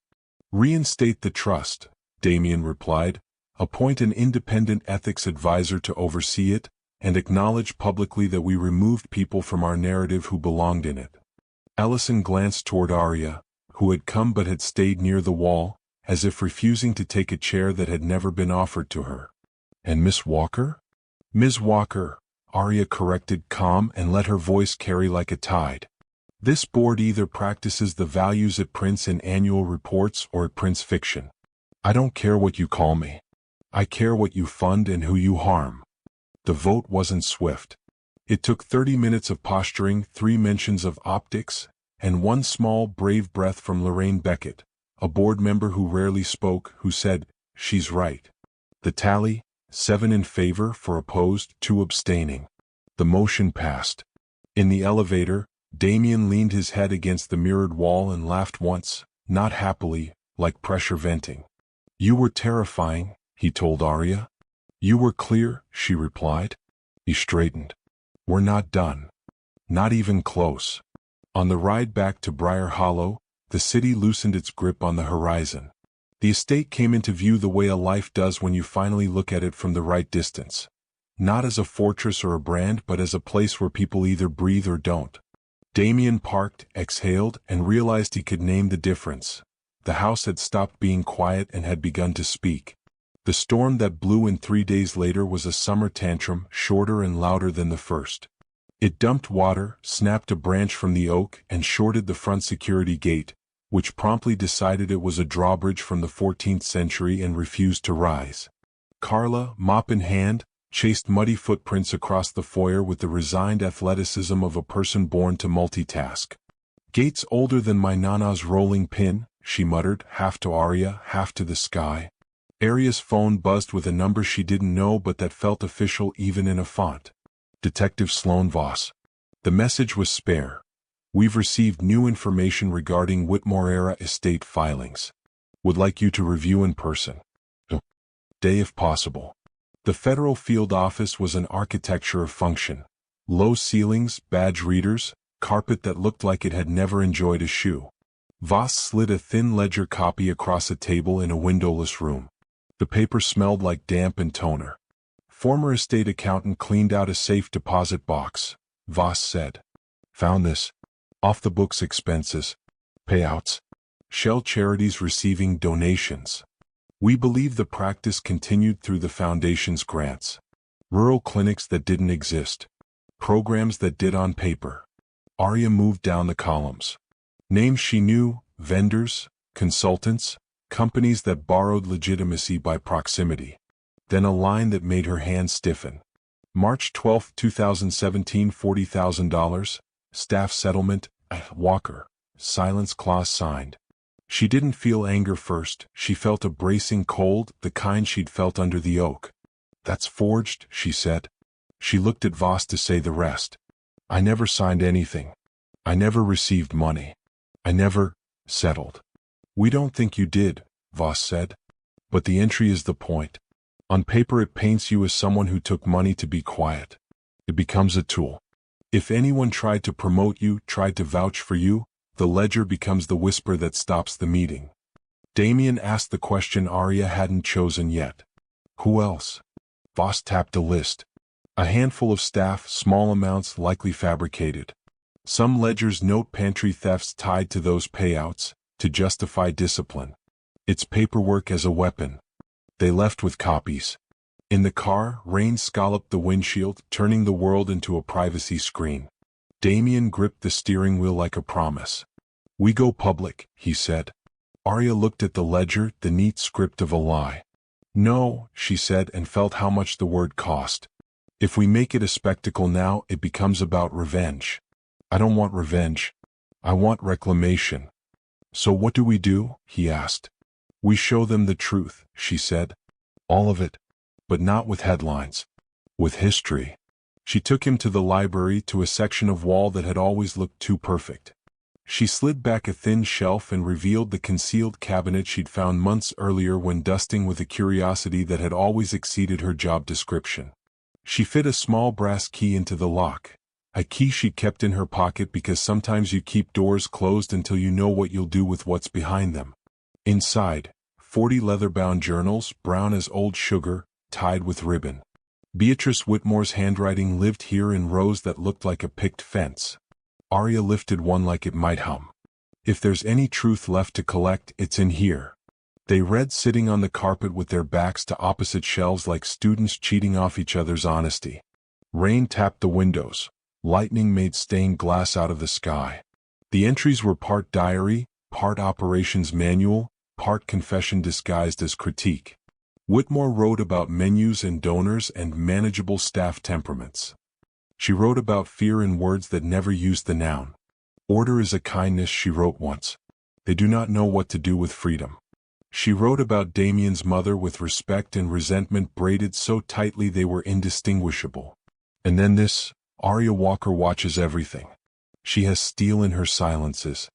"Reinstate the trust," Damien replied. "Appoint an independent ethics advisor to oversee it, and acknowledge publicly that we removed people from our narrative who belonged in it." Ellison glanced toward Aria, who had come but had stayed near the wall, as if refusing to take a chair that had never been offered to her. "And Miss Walker?" "Ms. Walker," Aria corrected, calm, and let her voice carry like a tide. "This board either practices the values it prints in annual reports or it prints fiction. I don't care what you call me. I care what you fund and who you harm." The vote wasn't swift. It took 30 minutes of posturing, 3 mentions of optics, and one small, brave breath from Lorraine Beckett, a board member who rarely spoke, who said, "She's right." The tally: 7 in favor, 4 opposed, 2 abstaining. The motion passed. In the elevator, Damien leaned his head against the mirrored wall and laughed once, not happily, like pressure venting. "You were terrifying," he told Aria. "You were clear," she replied. He straightened. "We're not done. Not even close." On the ride back to Briar Hollow, the city loosened its grip on the horizon. The estate came into view the way a life does when you finally look at it from the right distance. Not as a fortress or a brand, but as a place where people either breathe or don't. Damien parked, exhaled, and realized he could name the difference. The house had stopped being quiet and had begun to speak. The storm that blew in 3 days later was a summer tantrum, shorter and louder than the first. It dumped water, snapped a branch from the oak, and shorted the front security gate, which promptly decided it was a drawbridge from the 14th century and refused to rise. Carla, mop in hand, chased muddy footprints across the foyer with the resigned athleticism of a person born to multitask. "Gates older than my nana's rolling pin," she muttered, half to Aria, half to the sky. Aria's phone buzzed with a number she didn't know but that felt official even in a font. Detective Sloan Voss. The message was spare. We've received new information regarding Whitmore-era estate filings. Would like you to review in person. Day if possible. The federal field office was an architecture of function. Low ceilings, badge readers, carpet that looked like it had never enjoyed a shoe. Voss slid a thin ledger copy across a table in a windowless room. The paper smelled like damp and toner. Former estate accountant cleaned out a safe deposit box. Voss said. Found this. Off-the-books expenses. Payouts. Shell charities receiving donations. We believe the practice continued through the foundation's grants. Rural clinics that didn't exist. Programs that did on paper. Aria moved down the columns. Names she knew, vendors, consultants, companies that borrowed legitimacy by proximity. Then a line that made her hands stiffen. March 12, 2017, $40,000, staff settlement, Walker, silence clause signed. She didn't feel anger first, she felt a bracing cold, the kind she'd felt under the oak. That's forged, she said. She looked at Voss to say the rest. I never signed anything. I never received money. I never settled. We don't think you did, Voss said. But the entry is the point. On paper it paints you as someone who took money to be quiet. It becomes a tool. If anyone tried to promote you, tried to vouch for you, the ledger becomes the whisper that stops the meeting. Damien asked the question Aria hadn't chosen yet. Who else? Voss tapped a list. A handful of staff, small amounts likely fabricated. Some ledgers note pantry thefts tied to those payouts, to justify discipline. It's paperwork as a weapon. They left with copies. In the car, rain scalloped the windshield, turning the world into a privacy screen. Damien gripped the steering wheel like a promise. We go public, he said. Aria looked at the ledger, the neat script of a lie. No, she said, and felt how much the word cost. If we make it a spectacle now, it becomes about revenge. I don't want revenge. I want reclamation. So what do? He asked. We show them the truth, she said. All of it. But not with headlines. With history. She took him to the library, to a section of wall that had always looked too perfect. She slid back a thin shelf and revealed the concealed cabinet she'd found months earlier when dusting with a curiosity that had always exceeded her job description. She fit a small brass key into the lock, a key she kept in her pocket because sometimes you keep doors closed until you know what you'll do with what's behind them. Inside, 40 leather-bound journals, brown as old sugar, tied with ribbon. Beatrice Whitmore's handwriting lived here in rows that looked like a picked fence. Aria lifted one like it might hum. If there's any truth left to collect, it's in here. They read sitting on the carpet with their backs to opposite shelves like students cheating off each other's honesty. Rain tapped the windows. Lightning made stained glass out of the sky. The entries were part diary, part operations manual, part confession disguised as critique. Whitmore wrote about menus and donors and manageable staff temperaments. She wrote about fear in words that never used the noun. Order is a kindness, she wrote once. They do not know what to do with freedom. She wrote about Damien's mother with respect and resentment braided so tightly they were indistinguishable. And then this, Aria Walker watches everything. She has steel in her silences.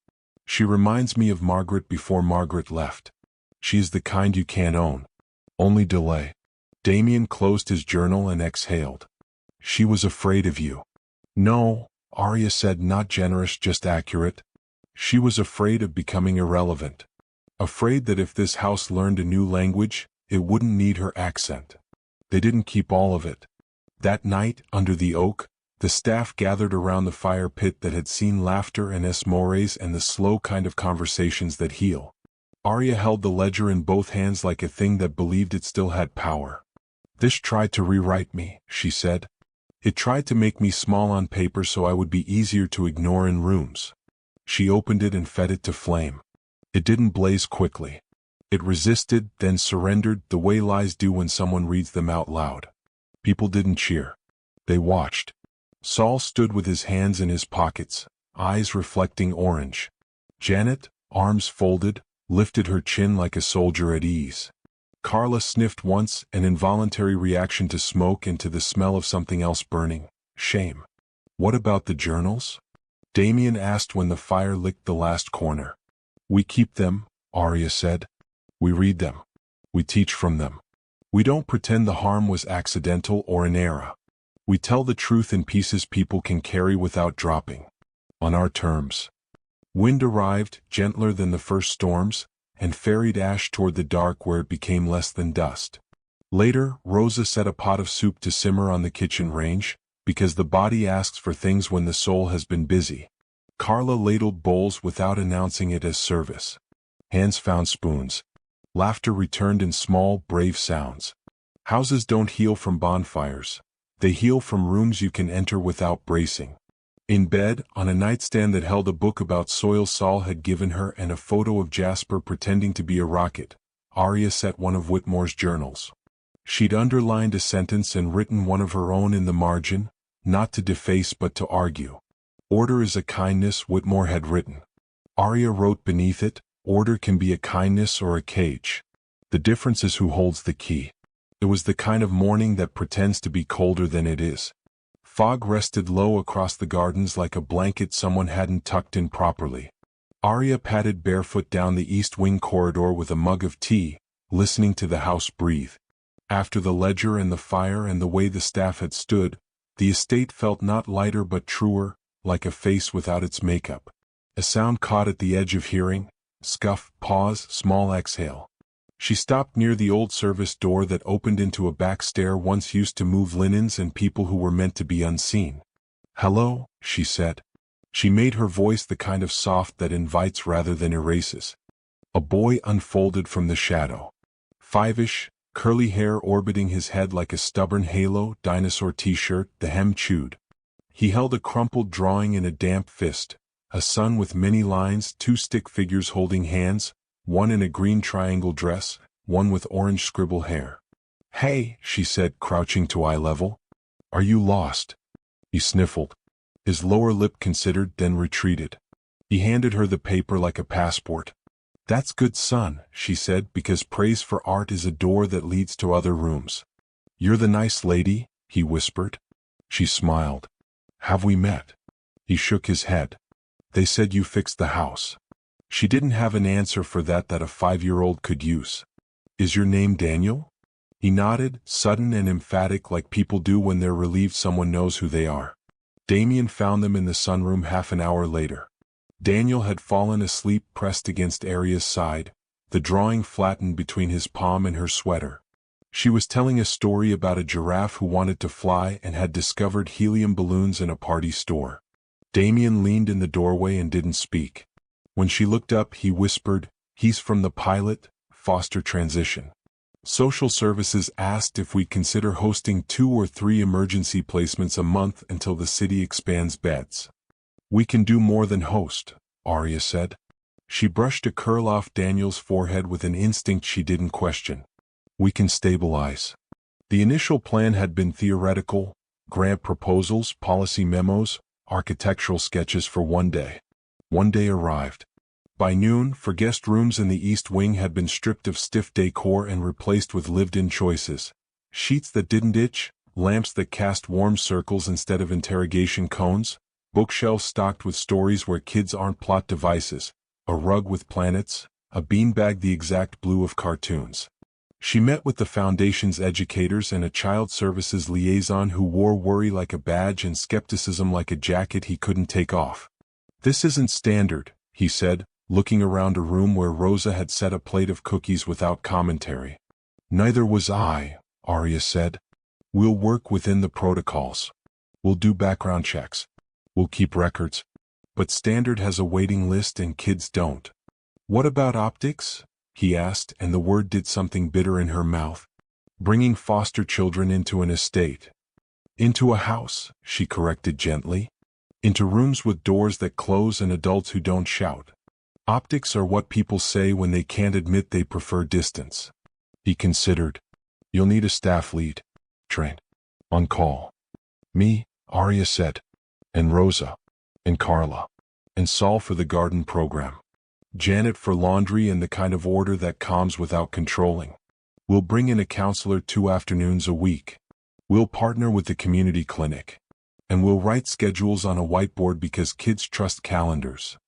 She reminds me of Margaret before Margaret left. She is the kind you can't own. Only delay. Damien closed his journal and exhaled. She was afraid of you. No, Aria said, not generous, just accurate. She was afraid of becoming irrelevant. Afraid that if this house learned a new language, it wouldn't need her accent. They didn't keep all of it. That night, under the oak, the staff gathered around the fire pit that had seen laughter and esmores and the slow kind of conversations that heal. Aria held the ledger in both hands like a thing that believed it still had power. This tried to rewrite me, she said. It tried to make me small on paper so I would be easier to ignore in rooms. She opened it and fed it to flame. It didn't blaze quickly. It resisted, then surrendered, the way lies do when someone reads them out loud. People didn't cheer. They watched. Saul stood with his hands in his pockets, eyes reflecting orange. Janet, arms folded, lifted her chin like a soldier at ease. Carla sniffed once, an involuntary reaction to smoke and to the smell of something else burning. Shame. What about the journals? Damien asked when the fire licked the last corner. We keep them, Aria said. We read them. We teach from them. We don't pretend the harm was accidental or an error. We tell the truth in pieces people can carry without dropping. On our terms. Wind arrived, gentler than the first storms, and ferried ash toward the dark where it became less than dust. Later, Rosa set a pot of soup to simmer on the kitchen range, because the body asks for things when the soul has been busy. Carla ladled bowls without announcing it as service. Hands found spoons. Laughter returned in small, brave sounds. Houses don't heal from bonfires. They heal from rooms you can enter without bracing. In bed, on a nightstand that held a book about soil Saul had given her and a photo of Jasper pretending to be a rocket, Aria set one of Whitmore's journals. She'd underlined a sentence and written one of her own in the margin, not to deface but to argue. Order is a kindness, Whitmore had written. Aria wrote beneath it, order can be a kindness or a cage. The difference is who holds the key. It was the kind of morning that pretends to be colder than it is. Fog rested low across the gardens like a blanket someone hadn't tucked in properly. Aria padded barefoot down the east wing corridor with a mug of tea, listening to the house breathe. After the ledger and the fire and the way the staff had stood, the estate felt not lighter but truer, like a face without its makeup. A sound caught at the edge of hearing, scuff, pause, small exhale. She stopped near the old service door that opened into a back stair once used to move linens and people who were meant to be unseen. "Hello," she said. She made her voice the kind of soft that invites rather than erases. A boy unfolded from the shadow. 5-ish, curly hair orbiting his head like a stubborn halo, dinosaur t-shirt, the hem chewed. He held a crumpled drawing in a damp fist, a sun with many lines, 2 stick figures holding hands, one in a green triangle dress, one with orange scribble hair. "Hey," she said, crouching to eye level. "Are you lost?" He sniffled. His lower lip considered, then retreated. He handed her the paper like a passport. "That's good, son," she said, because praise for art is a door that leads to other rooms. "You're the nice lady," he whispered. She smiled. "Have we met?" He shook his head. "They said you fixed the house." She didn't have an answer for that a 5-year-old could use. "Is your name Daniel?" He nodded, sudden and emphatic like people do when they're relieved someone knows who they are. Damien found them in the sunroom half an hour later. Daniel had fallen asleep pressed against Aria's side, the drawing flattened between his palm and her sweater. She was telling a story about a giraffe who wanted to fly and had discovered helium balloons in a party store. Damien leaned in the doorway and didn't speak. When she looked up, he whispered, "He's from the pilot, foster transition. Social services asked if we'd consider hosting 2 or 3 emergency placements a month until the city expands beds." "We can do more than host," Aria said. She brushed a curl off Daniel's forehead with an instinct she didn't question. "We can stabilize." The initial plan had been theoretical, grant proposals, policy memos, architectural sketches for one day. One day arrived. By noon, for guest rooms in the East Wing had been stripped of stiff decor and replaced with lived-in choices. Sheets that didn't itch, lamps that cast warm circles instead of interrogation cones, bookshelves stocked with stories where kids aren't plot devices, a rug with planets, a beanbag the exact blue of cartoons. She met with the Foundation's educators and a child services liaison who wore worry like a badge and skepticism like a jacket he couldn't take off. "This isn't standard," he said, looking around a room where Rosa had set a plate of cookies without commentary. "Neither was I," Aria said. "We'll work within the protocols. We'll do background checks. We'll keep records. But standard has a waiting list and kids don't." "What about optics?" he asked, and the word did something bitter in her mouth. "Bringing foster children into an estate." "Into a house," she corrected gently. "Into rooms with doors that close and adults who don't shout. Optics are what people say when they can't admit they prefer distance." He considered. "You'll need a staff lead. Trained. On call." "Me," Aria said. "And Rosa. And Carla. And Saul for the garden program. Janet for laundry and the kind of order that calms without controlling. We'll bring in a counselor 2 afternoons a week. We'll partner with the community clinic." And we'll write schedules on a whiteboard because kids trust calendars.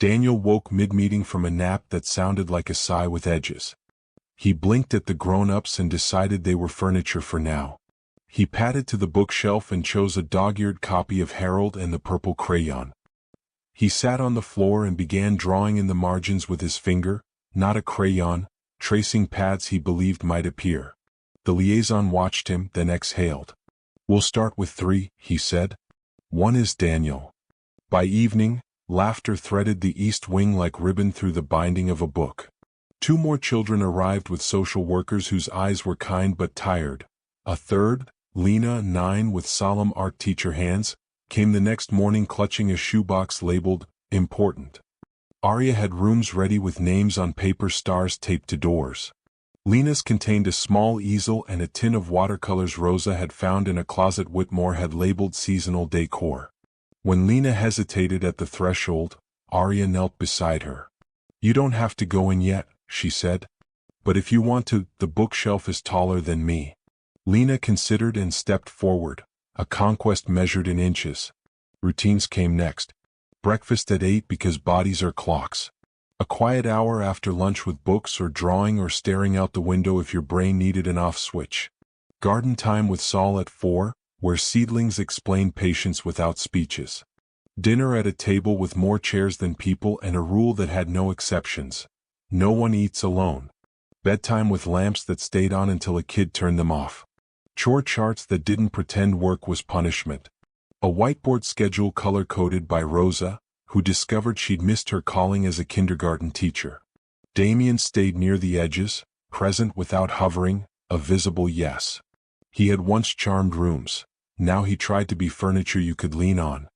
Daniel woke mid-meeting from a nap that sounded like a sigh with edges. He blinked at the grown-ups and decided they were furniture for now. He padded to the bookshelf and chose a dog-eared copy of Harold and the Purple Crayon. He sat on the floor and began drawing in the margins with his finger, not a crayon, tracing paths he believed might appear. The liaison watched him, then exhaled. "We'll start with 3, he said. "1 is Daniel." By evening, laughter threaded the east wing like ribbon through the binding of a book. 2 more children arrived with social workers whose eyes were kind but tired. A third, Lena, 9, with solemn art teacher hands, came the next morning clutching a shoebox labeled, "Important." Aria had rooms ready with names on paper stars taped to doors. Lena's contained a small easel and a tin of watercolors Rosa had found in a closet Whitmore had labeled seasonal decor. When Lena hesitated at the threshold, Aria knelt beside her. "You don't have to go in yet," she said. "But if you want to, the bookshelf is taller than me." Lena considered and stepped forward, a conquest measured in inches. Routines came next. Breakfast at 8 because bodies are clocks. A quiet hour after lunch with books or drawing or staring out the window if your brain needed an off switch. Garden time with Saul at 4, where seedlings explain patience without speeches. Dinner at a table with more chairs than people and a rule that had no exceptions. No one eats alone. Bedtime with lamps that stayed on until a kid turned them off. Chore charts that didn't pretend work was punishment. A whiteboard schedule color-coded by Rosa, who discovered she'd missed her calling as a kindergarten teacher. Damien stayed near the edges, present without hovering, a visible yes. He had once charmed rooms. Now he tried to be furniture you could lean on.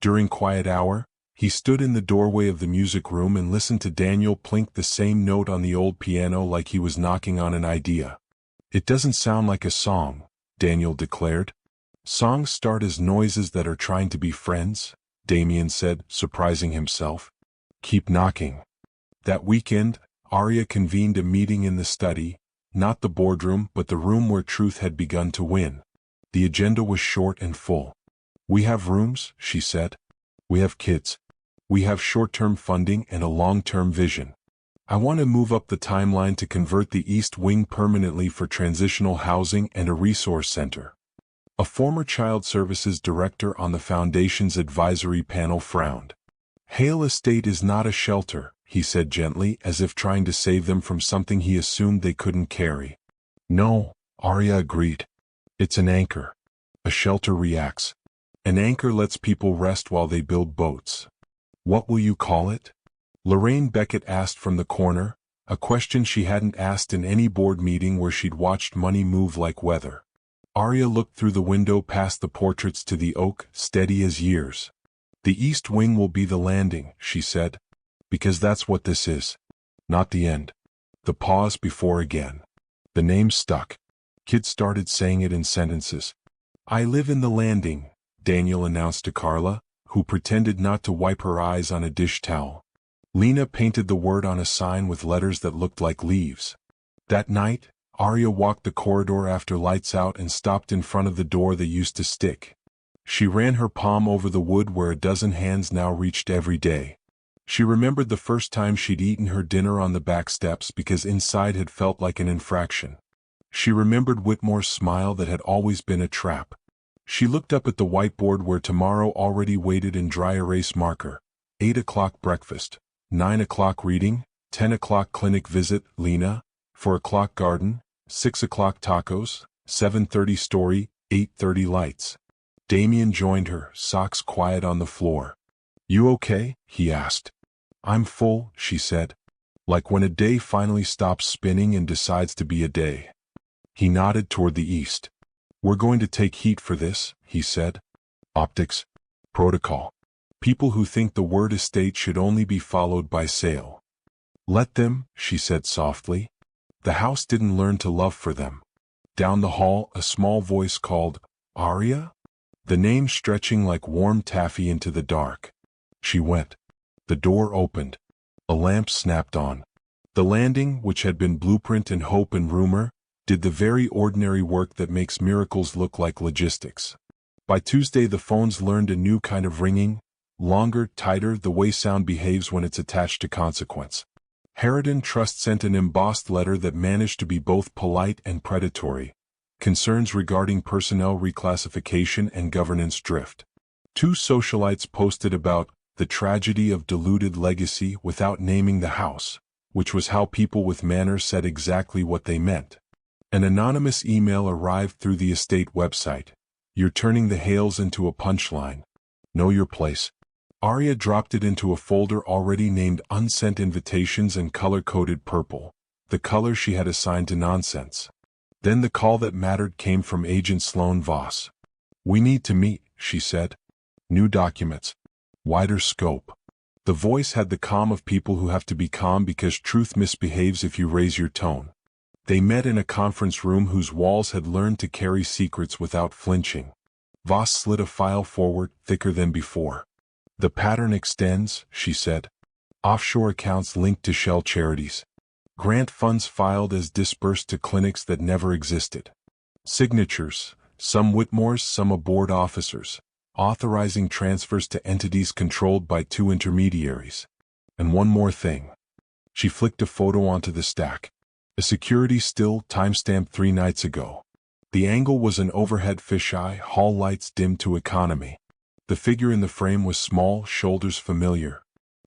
During quiet hour, he stood in the doorway of the music room and listened to Daniel plink the same note on the old piano like he was knocking on an idea. "It doesn't sound like a song," Daniel declared. "Songs start as noises that are trying to be friends," Damien said, surprising himself. "Keep knocking." That weekend, Aria convened a meeting in the study, not the boardroom but the room where truth had begun to win. The agenda was short and full. "We have rooms," she said. "We have kids. We have short-term funding and a long-term vision. I want to move up the timeline to convert the East Wing permanently for transitional housing and a resource center." A former child services director on the Foundation's advisory panel frowned. "Hale Estate is not a shelter," he said gently, as if trying to save them from something he assumed they couldn't carry. "No," Aria agreed. "It's an anchor. A shelter reacts. An anchor lets people rest while they build boats." "What will you call it?" Lorraine Beckett asked from the corner, a question she hadn't asked in any board meeting where she'd watched money move like weather. Aria looked through the window past the portraits to the oak, steady as years. "The East Wing will be the landing," she said. "Because that's what this is. Not the end." The pause before again. The name stuck. Kids started saying it in sentences. "I live in the landing," Daniel announced to Carla, who pretended not to wipe her eyes on a dish towel. Lena painted the word on a sign with letters that looked like leaves. That night, Aria walked the corridor after lights out and stopped in front of the door that used to stick. She ran her palm over the wood where a dozen hands now reached every day. She remembered the first time she'd eaten her dinner on the back steps because inside had felt like an infraction. She remembered Whitmore's smile that had always been a trap. She looked up at the whiteboard where tomorrow already waited in dry erase marker. 8 o'clock breakfast, 9 o'clock reading, 10 o'clock clinic visit, Lena, 4 o'clock garden, 6 o'clock tacos, 7:30 story, 8:30 lights. Damien joined her, socks quiet on the floor. "You okay?" he asked. "I'm full," she said. "Like when a day finally stops spinning and decides to be a day." He nodded toward the east. "We're going to take heat for this," he said. "Optics. Protocol. People who think the word estate should only be followed by sale." "Let them," she said softly. The house didn't learn to love for them. Down the hall, a small voice called, "Aria?" The name stretching like warm taffy into the dark. She went. The door opened. A lamp snapped on. The landing, which had been blueprint and hope and rumor, did the very ordinary work that makes miracles look like logistics. By Tuesday the phones learned a new kind of ringing, longer, tighter, the way sound behaves when it's attached to consequence. Harridan Trust sent an embossed letter that managed to be both polite and predatory. Concerns regarding personnel reclassification and governance drift. 2 socialites posted about the tragedy of diluted legacy without naming the house, which was how people with manners said exactly what they meant. An anonymous email arrived through the estate website. You're turning the Hales into a punchline. Know your place. Aria dropped it into a folder already named Unsent Invitations and color-coded purple, the color she had assigned to nonsense. Then the call that mattered came from Agent Sloan Voss. We need to meet, she said. New documents. Wider scope. The voice had the calm of people who have to be calm because truth misbehaves if you raise your tone. They met in a conference room whose walls had learned to carry secrets without flinching. Voss slid a file forward, thicker than before. The pattern extends, she said. Offshore accounts linked to shell charities. Grant funds filed as disbursed to clinics that never existed. Signatures, some Whitmore's, some aboard officers, authorizing transfers to entities controlled by 2 intermediaries. And one more thing. She flicked a photo onto the stack. A security still, timestamped 3 nights ago. The angle was an overhead fisheye, hall lights dimmed to economy. The figure in the frame was small, shoulders familiar.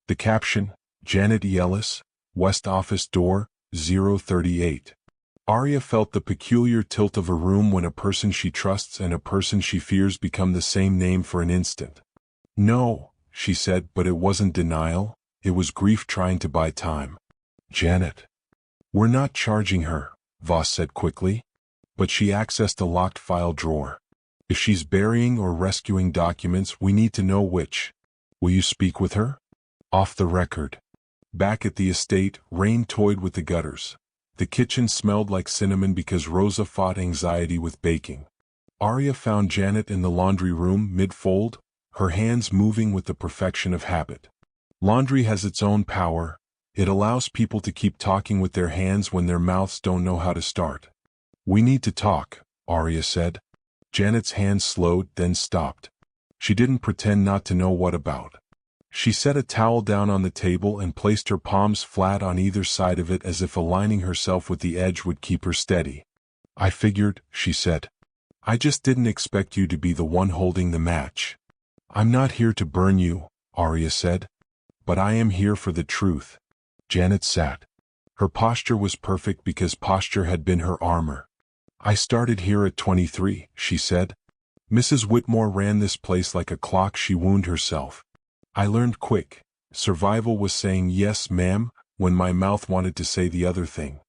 The caption, Janet E. Ellis, West Office Door, 038. Aria felt the peculiar tilt of a room when a person she trusts and a person she fears become the same name for an instant. No, she said, but it wasn't denial, it was grief trying to buy time. Janet. We're not charging her, Voss said quickly. But she accessed a locked file drawer. If she's burying or rescuing documents, we need to know which. Will you speak with her? Off the record. Back at the estate, Rain toyed with the gutters. The kitchen smelled like cinnamon because Rosa fought anxiety with baking. Aria found Janet in the laundry room, mid-fold, her hands moving with the perfection of habit. Laundry has its own power. It allows people to keep talking with their hands when their mouths don't know how to start. We need to talk, Aria said. Janet's hands slowed, then stopped. She didn't pretend not to know what about. She set a towel down on the table and placed her palms flat on either side of it as if aligning herself with the edge would keep her steady. I figured, she said. I just didn't expect you to be the one holding the match. I'm not here to burn you, Aria said. But I am here for the truth. Janet sat. Her posture was perfect because posture had been her armor. I started here at 23, she said. Mrs. Whitmore ran this place like a clock. She wound herself. I learned quick. Survival was saying yes, ma'am, when my mouth wanted to say the other thing.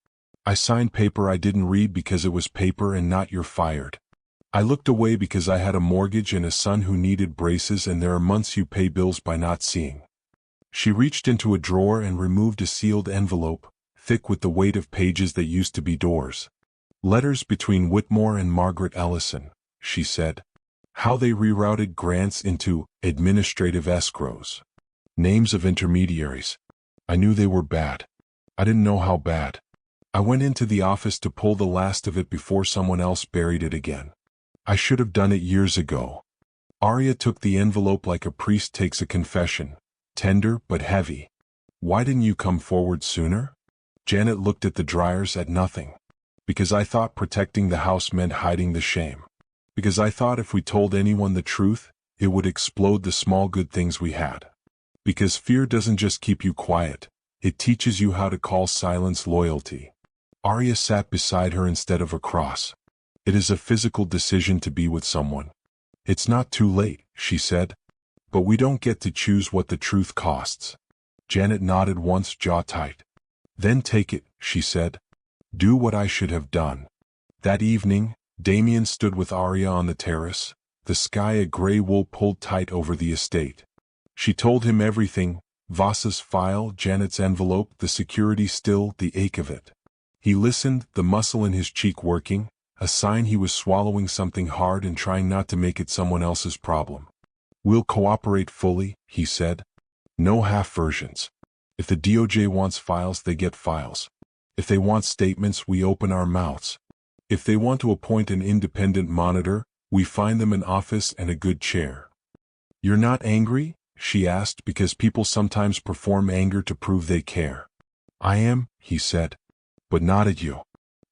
I signed paper I didn't read because it was paper and not you're fired. I looked away because I had a mortgage and a son who needed braces, and there are months you pay bills by not seeing. She reached into a drawer and removed a sealed envelope, thick with the weight of pages that used to be doors. Letters between Whitmore and Margaret Ellison, she said. How they rerouted grants into administrative escrows. Names of intermediaries. I knew they were bad. I didn't know how bad. I went into the office to pull the last of it before someone else buried it again. I should have done it years ago. Aria took the envelope like a priest takes a confession, tender but heavy. Why didn't you come forward sooner? Janet looked at the dryers, at nothing. Because I thought protecting the house meant hiding the shame. Because I thought if we told anyone the truth, it would explode the small good things we had. Because fear doesn't just keep you quiet, it teaches you how to call silence loyalty. Aria sat beside her instead of across. It is a physical decision to be with someone. It's not too late, she said. But we don't get to choose what the truth costs. Janet nodded once, jaw tight. Then take it, she said. Do what I should have done. That evening, Damien stood with Aria on the terrace, the sky a gray wool pulled tight over the estate. She told him everything, Voss's file, Janet's envelope, the security still, the ache of it. He listened, the muscle in his cheek working, a sign he was swallowing something hard and trying not to make it someone else's problem. We'll cooperate fully, he said. No half versions. If the DOJ wants files, they get files. If they want statements, we open our mouths. If they want to appoint an independent monitor, We find them an office and a good chair. You're not angry? She asked, because people sometimes perform anger to prove they care. I am, he said. But not at you.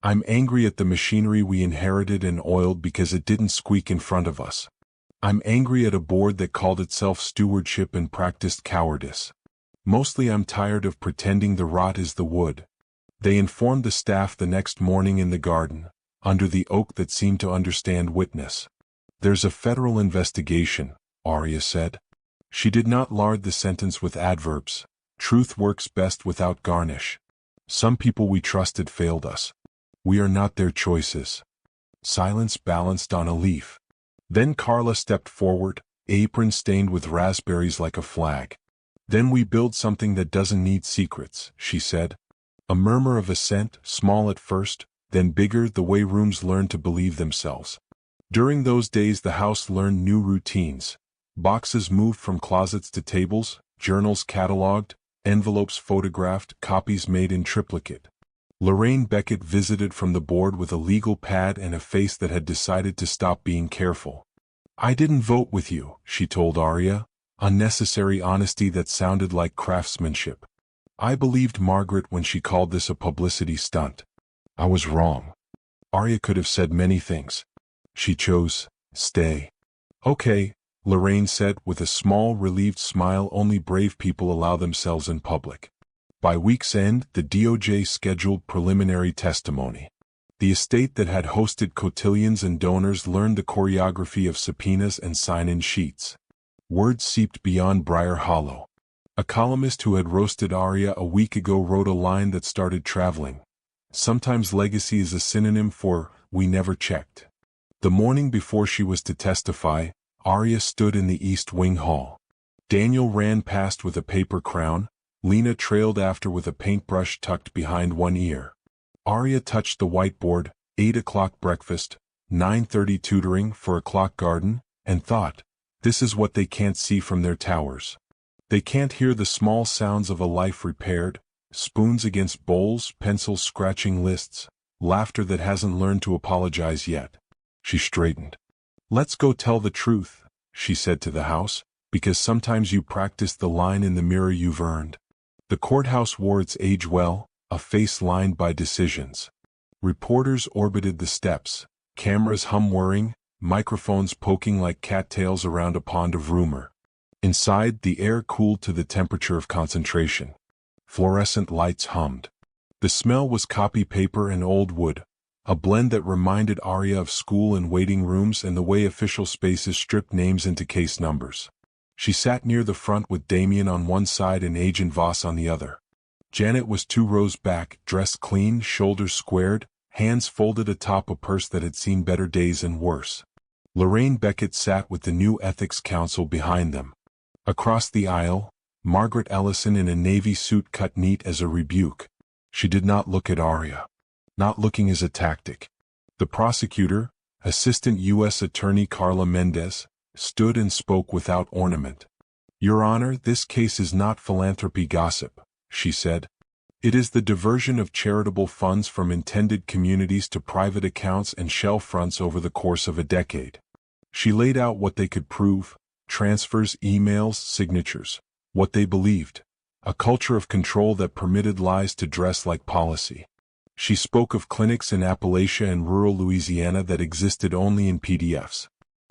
I'm angry at the machinery we inherited and oiled because it didn't squeak in front of us. I'm angry at a board that called itself stewardship and practiced cowardice. Mostly I'm tired of pretending the rot is the wood. They informed the staff the next morning in the garden, under the oak that seemed to understand witness. There's a federal investigation, Aria said. She did not lard the sentence with adverbs. Truth works best without garnish. Some people we trusted failed us. We are not their choices. Silence balanced on a leaf. Then Carla stepped forward, apron stained with raspberries like a flag. Then we build something that doesn't need secrets, she said. A murmur of assent, small at first, then bigger, the way rooms learn to believe themselves. During those days the house learned new routines. Boxes moved from closets to tables, journals catalogued, envelopes photographed, copies made in triplicate. Lorraine Beckett visited from the board with a legal pad and a face that had decided to stop being careful. I didn't vote with you, she told Aria, unnecessary honesty that sounded like craftsmanship. I believed Margaret when she called this a publicity stunt. I was wrong. Aria could have said many things. She chose, stay. Okay, Lorraine said with a small, relieved smile. Only brave people allow themselves in public. By week's end, the DOJ scheduled preliminary testimony. The estate that had hosted cotillions and donors learned the choreography of subpoenas and sign-in sheets. Word seeped beyond Briar Hollow. A columnist who had roasted Aria a week ago wrote a line that started traveling. Sometimes legacy is a synonym for, we never checked. The morning before she was to testify, Aria stood in the East Wing Hall. Daniel ran past with a paper crown. Lena trailed after with a paintbrush tucked behind one ear. Aria touched the whiteboard, 8 o'clock breakfast, 9:30 tutoring for a clock garden, and thought, this is what they can't see from their towers. They can't hear the small sounds of a life repaired, spoons against bowls, pencils scratching lists, laughter that hasn't learned to apologize yet. She straightened. Let's go tell the truth, she said to the house, because sometimes you practice the line in the mirror you've earned. The courthouse wore its age well, a face lined by decisions. Reporters orbited the steps, cameras hum-whirring, microphones poking like cattails around a pond of rumor. Inside, the air cooled to the temperature of concentration. Fluorescent lights hummed. The smell was copy paper and old wood, a blend that reminded Aria of school and waiting rooms and the way official spaces stripped names into case numbers. She sat near the front with Damien on one side and Agent Voss on the other. Janet was 2 rows back, dressed clean, shoulders squared, hands folded atop a purse that had seen better days and worse. Lorraine Beckett sat with the new ethics counsel behind them. Across the aisle, Margaret Ellison in a navy suit cut neat as a rebuke. She did not look at Aria. Not looking is a tactic. The prosecutor, Assistant U.S. Attorney Carla Mendez, stood and spoke without ornament. Your Honor, this case is not philanthropy gossip, she said. It is the diversion of charitable funds from intended communities to private accounts and shell fronts over the course of a decade. She laid out what they could prove, transfers, emails, signatures, what they believed, a culture of control that permitted lies to dress like policy. She spoke of clinics in Appalachia and rural Louisiana that existed only in PDFs.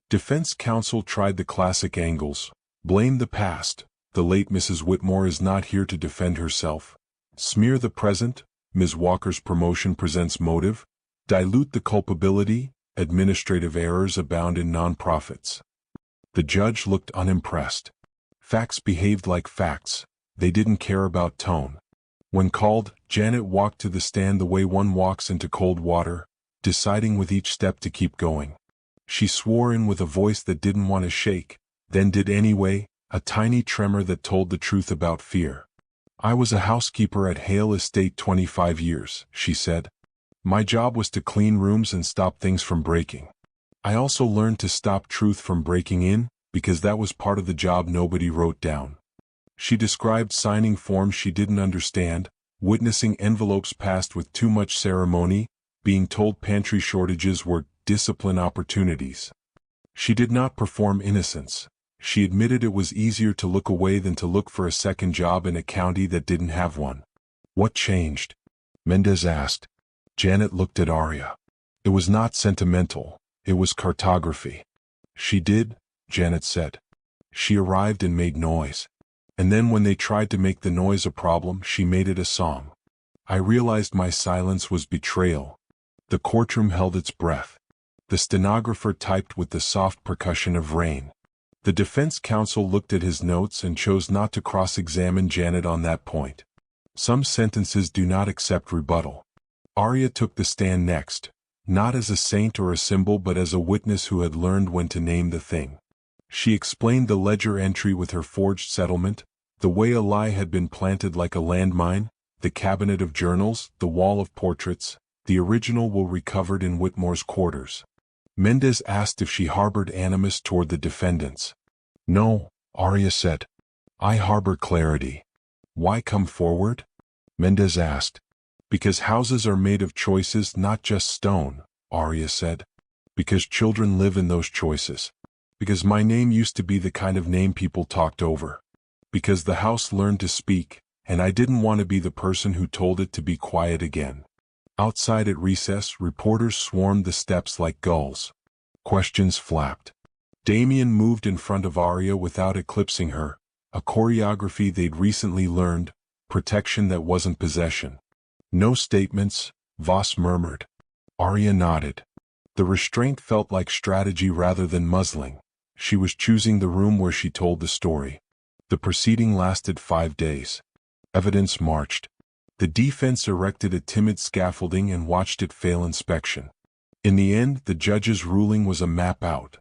Defense counsel tried the classic angles, blame the past, the late Mrs. Whitmore is not here to defend herself, smear the present, Ms. Walker's promotion presents motive, dilute the culpability, administrative errors abound in nonprofits. The judge looked unimpressed. Facts behaved like facts, they didn't care about tone. When called, Janet walked to the stand the way one walks into cold water, deciding with each step to keep going. She swore in with a voice that didn't want to shake, then did anyway, a tiny tremor that told the truth about fear. I was a housekeeper at Hale Estate 25 years, she said. My job was to clean rooms and stop things from breaking. I also learned to stop truth from breaking in, because that was part of the job nobody wrote down. She described signing forms she didn't understand, witnessing envelopes passed with too much ceremony, being told pantry shortages were discipline opportunities. She did not perform innocence. She admitted it was easier to look away than to look for a second job in a county that didn't have one. What changed? Mendez asked. Janet looked at Aria. It was not sentimental, it was cartography. She did, Janet said. She arrived and made noise. And then when they tried to make the noise a problem, she made it a song. I realized my silence was betrayal. The courtroom held its breath. The stenographer typed with the soft percussion of rain. The defense counsel looked at his notes and chose not to cross-examine Janet on that point. Some sentences do not accept rebuttal. Aria took the stand next, not as a saint or a symbol but as a witness who had learned when to name the thing. She explained the ledger entry with her forged settlement, the way a lie had been planted like a landmine, the cabinet of journals, the wall of portraits, the original will recovered in Whitmore's quarters. Mendez asked if she harbored animus toward the defendants. No, Aria said. I harbor clarity. Why come forward? Mendez asked. Because houses are made of choices, not just stone, Aria said. Because children live in those choices. Because my name used to be the kind of name people talked over. Because the house learned to speak, and I didn't want to be the person who told it to be quiet again. Outside at recess, reporters swarmed the steps like gulls. Questions flapped. Damien moved in front of Aria without eclipsing her, a choreography they'd recently learned, protection that wasn't possession. No statements, Voss murmured. Aria nodded. The restraint felt like strategy rather than muzzling. She was choosing the room where she told the story. The proceeding lasted 5 days. Evidence marched. The defense erected a timid scaffolding and watched it fail inspection. In the end, the judge's ruling was a map out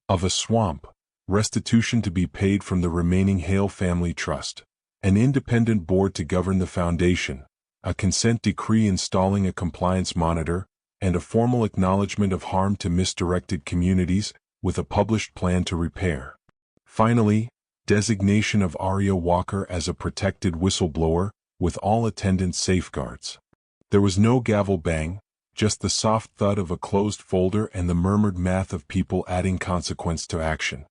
of a swamp, restitution to be paid from the remaining Hale family trust, an independent board to govern the foundation, a consent decree installing a compliance monitor, and a formal acknowledgement of harm to misdirected communities, with a published plan to repair. Finally, designation of Aria Walker as a protected whistleblower, with all attendant safeguards. There was no gavel bang, just the soft thud of a closed folder and the murmured math of people adding consequence to action.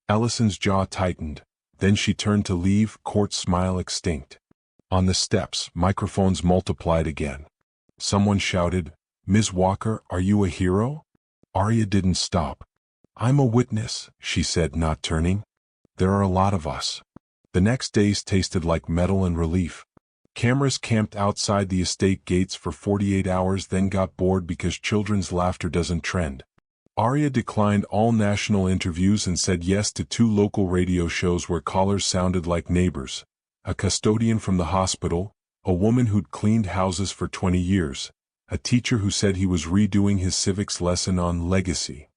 Allison's jaw tightened, then she turned to leave, court smile extinct. On the steps, microphones multiplied again. Someone shouted, Ms. Walker, are you a hero? Aria didn't stop. I'm a witness, she said, not turning. There are a lot of us. The next days tasted like metal and relief. Cameras camped outside the estate gates for 48 hours, then got bored because children's laughter doesn't trend. Aria declined all national interviews and said yes to 2 local radio shows where callers sounded like neighbors. A custodian from the hospital, a woman who'd cleaned houses for 20 years, a teacher who said he was redoing his civics lesson on legacy.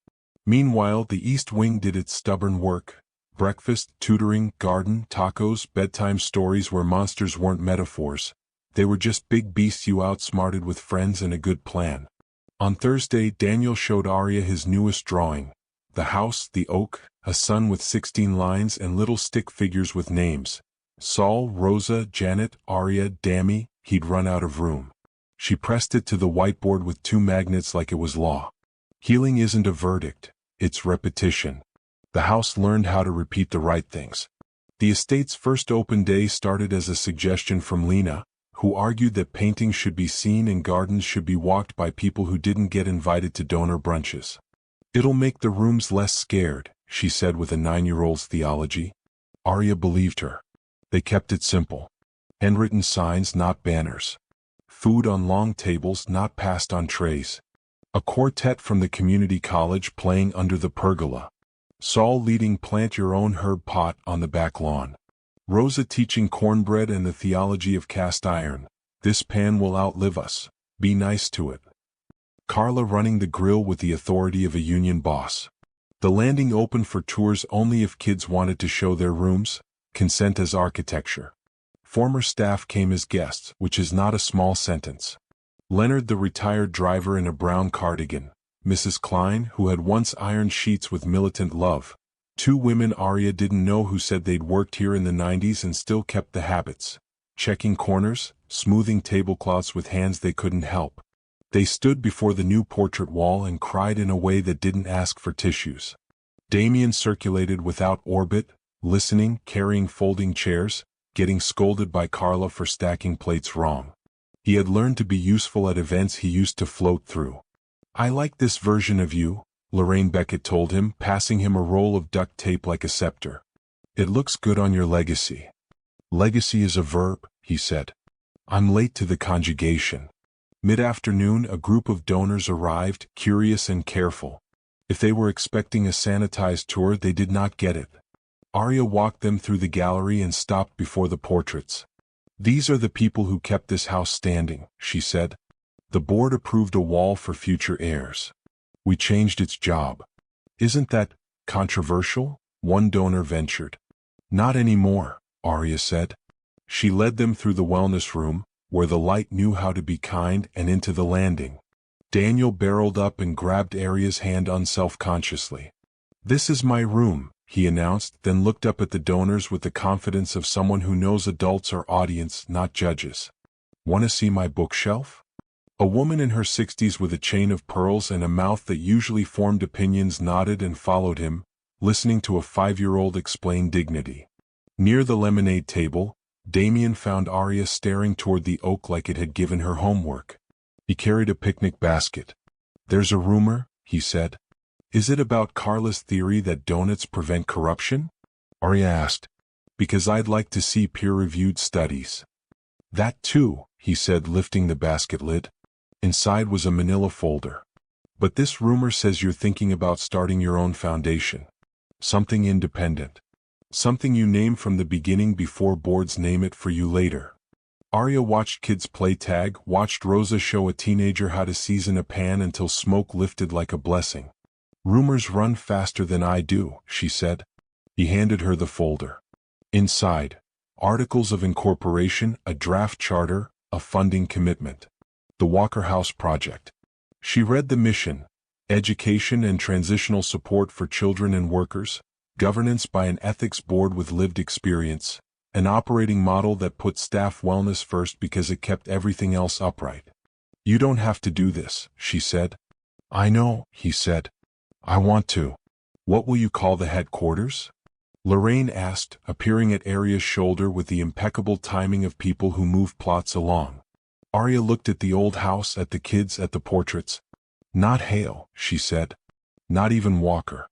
Meanwhile, the East Wing did its stubborn work. Breakfast, tutoring, garden, tacos, bedtime stories where monsters weren't metaphors. They were just big beasts you outsmarted with friends and a good plan. On Thursday, Daniel showed Aria his newest drawing. The house, the oak, a sun with 16 lines and little stick figures with names. Saul, Rosa, Janet, Aria, Dammy. He'd run out of room. She pressed it to the whiteboard with 2 magnets like it was law. Healing isn't a verdict, it's repetition. The house learned how to repeat the right things. The estate's first open day started as a suggestion from Lena, who argued that paintings should be seen and gardens should be walked by people who didn't get invited to donor brunches. It'll make the rooms less scared, she said with a 9-year-old's theology. Aria believed her. They kept it simple. Handwritten signs, not banners. Food on long tables, not passed on trays. A quartet from the community college playing under the pergola. Saul leading plant your own herb pot on the back lawn. Rosa teaching cornbread and the theology of cast iron. This pan will outlive us. Be nice to it. Carla running the grill with the authority of a union boss. The landing open for tours only if kids wanted to show their rooms. Consent as architecture. Former staff came as guests, which is not a small sentence. Leonard the retired driver in a brown cardigan. Mrs. Klein, who had once ironed sheets with militant love. 2 women Aria didn't know who said they'd worked here in the 90s and still kept the habits. Checking corners, smoothing tablecloths with hands they couldn't help. They stood before the new portrait wall and cried in a way that didn't ask for tissues. Damien circulated without orbit, listening, carrying folding chairs, getting scolded by Carla for stacking plates wrong. He had learned to be useful at events he used to float through. "I like this version of you," Lorraine Beckett told him, passing him a roll of duct tape like a scepter. "It looks good on your legacy." "Legacy is a verb," he said. "I'm late to the conjugation." Mid-afternoon, a group of donors arrived, curious and careful. If they were expecting a sanitized tour, they did not get it. Aria walked them through the gallery and stopped before the portraits. "These are the people who kept this house standing," she said. "The board approved a wall for future heirs. We changed its job." "Isn't that controversial?" one donor ventured. "Not anymore," Aria said. She led them through the wellness room, where the light knew how to be kind, and into the landing. Daniel barreled up and grabbed Aria's hand unselfconsciously. "This is my room," he announced, then looked up at the donors with the confidence of someone who knows adults are audience, not judges. "Want to see my bookshelf?" A woman in her 60s with a chain of pearls and a mouth that usually formed opinions nodded and followed him, listening to a 5-year-old explain dignity. Near the lemonade table, Damien found Aria staring toward the oak like it had given her homework. He carried a picnic basket. "There's a rumor," he said. "Is it about Carla's theory that donuts prevent corruption?" Aria asked. "Because I'd like to see peer-reviewed studies." "That too," he said, lifting the basket lid. Inside was a manila folder. "But this rumor says you're thinking about starting your own foundation. Something independent. Something you name from the beginning before boards name it for you later." Aria watched kids play tag, watched Rosa show a teenager how to season a pan until smoke lifted like a blessing. "Rumors run faster than I do," she said. He handed her the folder. Inside, articles of incorporation, a draft charter, a funding commitment. The Walker House Project. She read the mission: education and transitional support for children and workers, governance by an ethics board with lived experience, an operating model that put staff wellness first because it kept everything else upright. "You don't have to do this," she said. "I know," he said. "I want to." "What will you call the headquarters?" Lorraine asked, appearing at Aria's shoulder with the impeccable timing of people who move plots along. Aria looked at the old house, at the kids, at the portraits. "Not Hale," she said. "Not even Walker.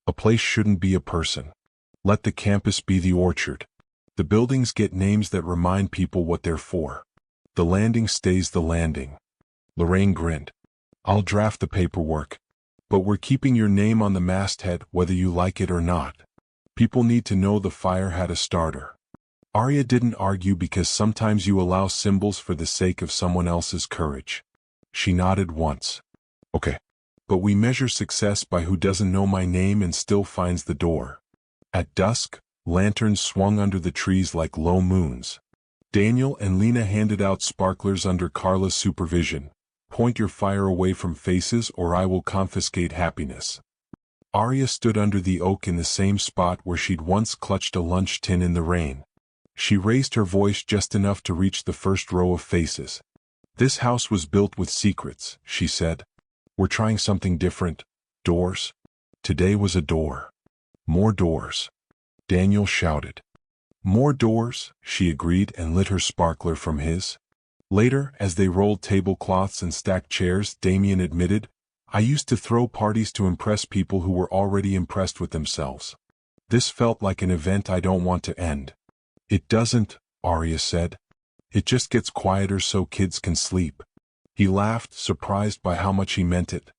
A place shouldn't be a person. Let the campus be the orchard. The buildings get names that remind people what they're for. The landing stays the landing." Lorraine grinned. "I'll draft the paperwork. But we're keeping your name on the masthead whether you like it or not. People need to know the fire had a starter." Aria didn't argue because sometimes you allow symbols for the sake of someone else's courage. She nodded once. "Okay. But we measure success by who doesn't know my name and still finds the door." At dusk, lanterns swung under the trees like low moons. Daniel and Lena handed out sparklers under Carla's supervision. "Point your fire away from faces or I will confiscate happiness." Aria stood under the oak in the same spot where she'd once clutched a lunch tin in the rain. She raised her voice just enough to reach the first row of faces. "This house was built with secrets," she said. "We're trying something different. Doors. Today was a door. More doors." Daniel shouted. "More doors," she agreed and lit her sparkler from his. Later, as they rolled tablecloths and stacked chairs, Damien admitted, "I used to throw parties to impress people who were already impressed with themselves. This felt like an event I don't want to end." "It doesn't," Aria said. "It just gets quieter so kids can sleep." He laughed, surprised by how much he meant it.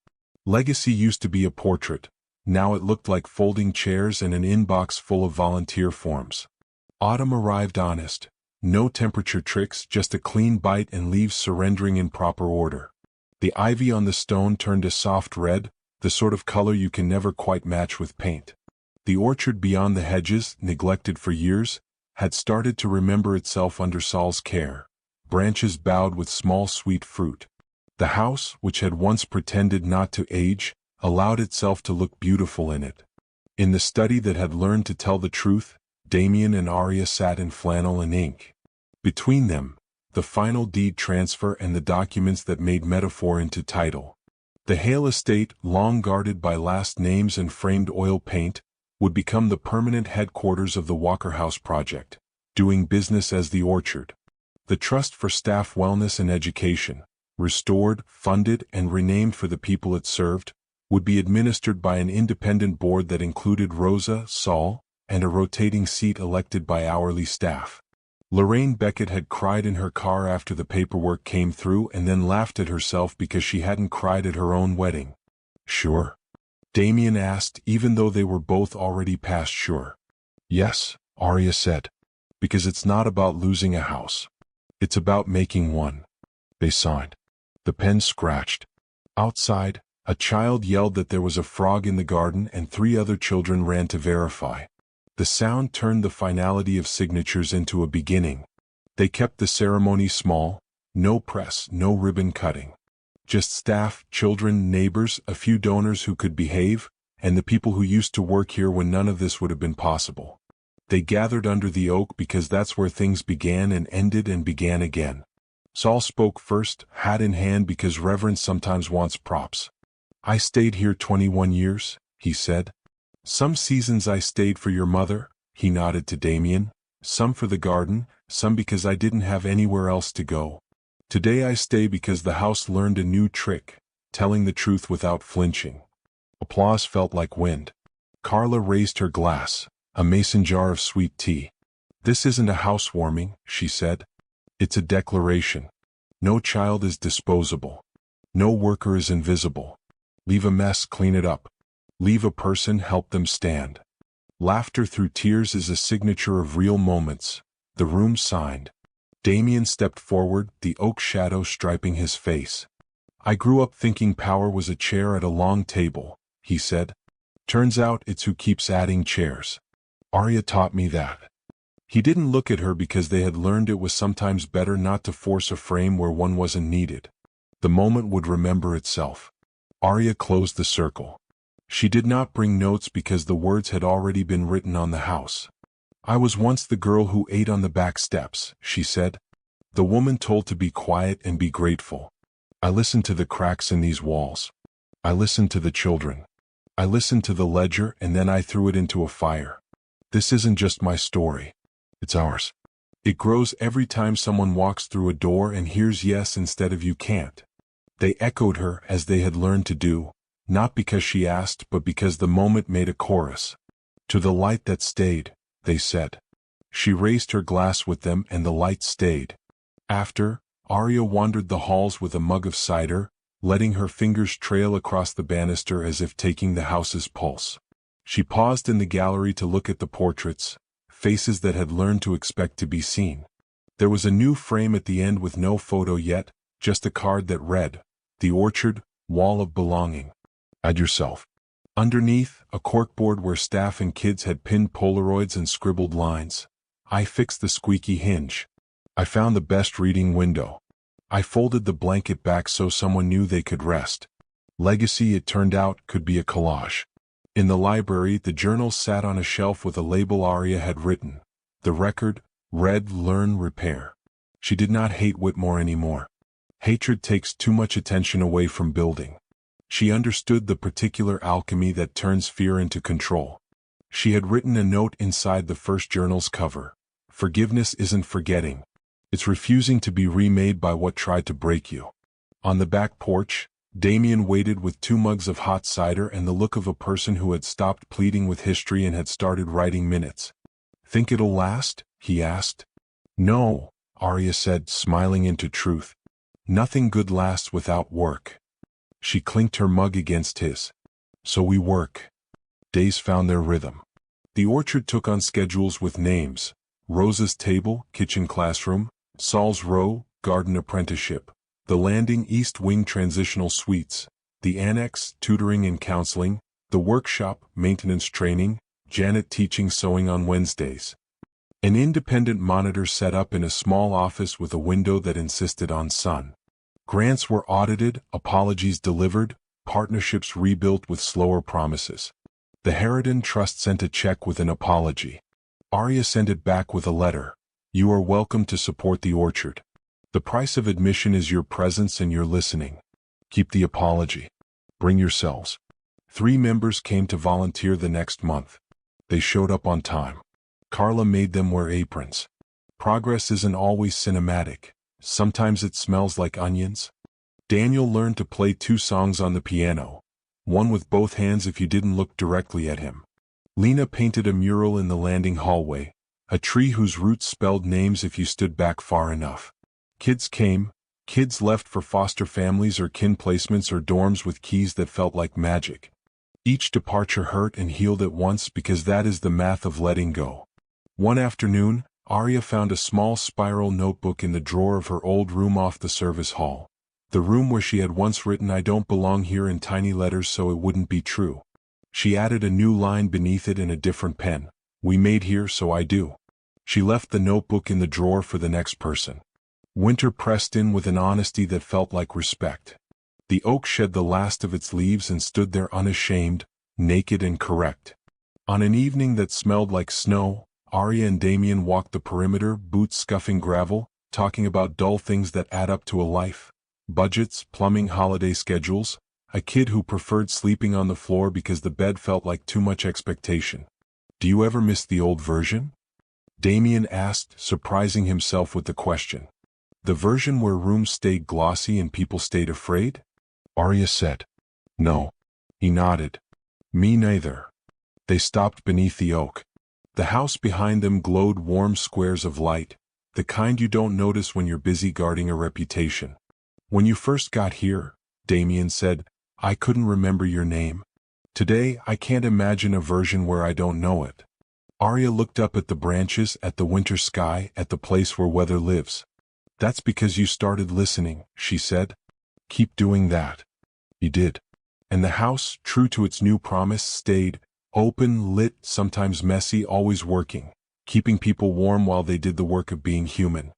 Legacy used to be a portrait. Now it looked like folding chairs and an inbox full of volunteer forms. Autumn arrived honest. No temperature tricks, just a clean bite and leaves surrendering in proper order. The ivy on the stone turned a soft red, the sort of color you can never quite match with paint. The orchard beyond the hedges, neglected for years, had started to remember itself under Saul's care. Branches bowed with small sweet fruit. The house, which had once pretended not to age, allowed itself to look beautiful in it. In the study that had learned to tell the truth, Damien and Aria sat in flannel and ink. Between them, the final deed transfer and the documents that made metaphor into title. The Hale estate, long guarded by last names and framed oil paint, would become the permanent headquarters of the Walker House project, doing business as the Orchard. The Trust for Staff Wellness and Education, restored, funded, and renamed for the people it served, would be administered by an independent board that included Rosa, Saul, and a rotating seat elected by hourly staff. Lorraine Beckett had cried in her car after the paperwork came through and then laughed at herself because she hadn't cried at her own wedding. Sure? Damien asked, even though they were both already past sure. Yes, Aria said. Because it's not about losing a house. It's about making one. They signed. The pen scratched. Outside, a child yelled that there was a frog in the garden and 3 other children ran to verify. The sound turned the finality of signatures into a beginning. They kept the ceremony small, no press, no ribbon cutting. Just staff, children, neighbors, a few donors who could behave, and the people who used to work here when none of this would have been possible. They gathered under the oak because that's where things began and ended and began again. Saul spoke first, hat in hand because reverence sometimes wants props. I stayed here 21 years, he said. Some seasons I stayed for your mother, he nodded to Damien, some for the garden, some because I didn't have anywhere else to go. Today I stay because the house learned a new trick, telling the truth without flinching. Applause felt like wind. Carla raised her glass, a mason jar of sweet tea. This isn't a housewarming, she said. It's a declaration. No child is disposable. No worker is invisible. Leave a mess, clean it up. Leave a person, help them stand. Laughter through tears is a signature of real moments. The room signed. Damien stepped forward, the oak shadow striping his face. I grew up thinking power was a chair at a long table, he said. Turns out it's who keeps adding chairs. Aria taught me that. He didn't look at her because they had learned it was sometimes better not to force a frame where one wasn't needed. The moment would remember itself. Aria closed the circle. She did not bring notes because the words had already been written on the house. I was once the girl who ate on the back steps, she said. The woman told to be quiet and be grateful. I listened to the cracks in these walls. I listened to the children. I listened to the ledger and then I threw it into a fire. This isn't just my story. It's ours. It grows every time someone walks through a door and hears yes instead of you can't. They echoed her as they had learned to do, not because she asked but because the moment made a chorus. To the light that stayed, they said. She raised her glass with them and the light stayed. After, Aria wandered the halls with a mug of cider, letting her fingers trail across the banister as if taking the house's pulse. She paused in the gallery to look at the portraits, faces that had learned to expect to be seen. There was a new frame at the end with no photo yet, just a card that read, The Orchard, Wall of Belonging. Add yourself. Underneath, a corkboard where staff and kids had pinned Polaroids and scribbled lines. I fixed the squeaky hinge. I found the best reading window. I folded the blanket back so someone knew they could rest. Legacy, it turned out, could be a collage. In the library, the journal sat on a shelf with a label Aria had written. The record, read, learn, repair. She did not hate Whitmore anymore. Hatred takes too much attention away from building. She understood the particular alchemy that turns fear into control. She had written a note inside the first journal's cover. Forgiveness isn't forgetting. It's refusing to be remade by what tried to break you. On the back porch, Damien waited with 2 mugs of hot cider and the look of a person who had stopped pleading with history and had started writing minutes. Think it'll last? He asked. No, Aria said, smiling into truth. Nothing good lasts without work. She clinked her mug against his. So we work. Days found their rhythm. The Orchard took on schedules with names. Rosa's Table, Kitchen Classroom, Saul's Row, Garden Apprenticeship, the Landing East Wing Transitional Suites, the Annex, Tutoring and Counseling, the Workshop, Maintenance Training, Janet teaching sewing on Wednesdays. An independent monitor set up in a small office with a window that insisted on sun. Grants were audited, apologies delivered, partnerships rebuilt with slower promises. The Harridan Trust sent a check with an apology. Aria sent it back with a letter. You are welcome to support the Orchard. The price of admission is your presence and your listening. Keep the apology. Bring yourselves. 3 members came to volunteer the next month. They showed up on time. Carla made them wear aprons. Progress isn't always cinematic. Sometimes it smells like onions. Daniel learned to play 2 songs on the piano, one with both hands if you didn't look directly at him. Lena painted a mural in the landing hallway, a tree whose roots spelled names if you stood back far enough. Kids came, kids left for foster families or kin placements or dorms with keys that felt like magic. Each departure hurt and healed at once because that is the math of letting go. One afternoon, Aria found a small spiral notebook in the drawer of her old room off the service hall. The room where she had once written "I don't belong here" in tiny letters so it wouldn't be true. She added a new line beneath it in a different pen. "We made here, so I do." She left the notebook in the drawer for the next person. Winter pressed in with an honesty that felt like respect. The oak shed the last of its leaves and stood there unashamed, naked and correct. On an evening that smelled like snow, Aria and Damien walked the perimeter, boots scuffing gravel, talking about dull things that add up to a life. Budgets, plumbing, holiday schedules, a kid who preferred sleeping on the floor because the bed felt like too much expectation. "Do you ever miss the old version?" Damien asked, surprising himself with the question. "The version where rooms stayed glossy and people stayed afraid?" Aria said. "No." He nodded. "Me neither." They stopped beneath the oak. The house behind them glowed warm squares of light, the kind you don't notice when you're busy guarding a reputation. "When you first got here," Damien said, "I couldn't remember your name. Today, I can't imagine a version where I don't know it." Aria looked up at the branches, at the winter sky, at the place where weather lives. "That's because you started listening," she said. "Keep doing that." He did. And the house, true to its new promise, stayed open, lit, sometimes messy, always working, keeping people warm while they did the work of being human.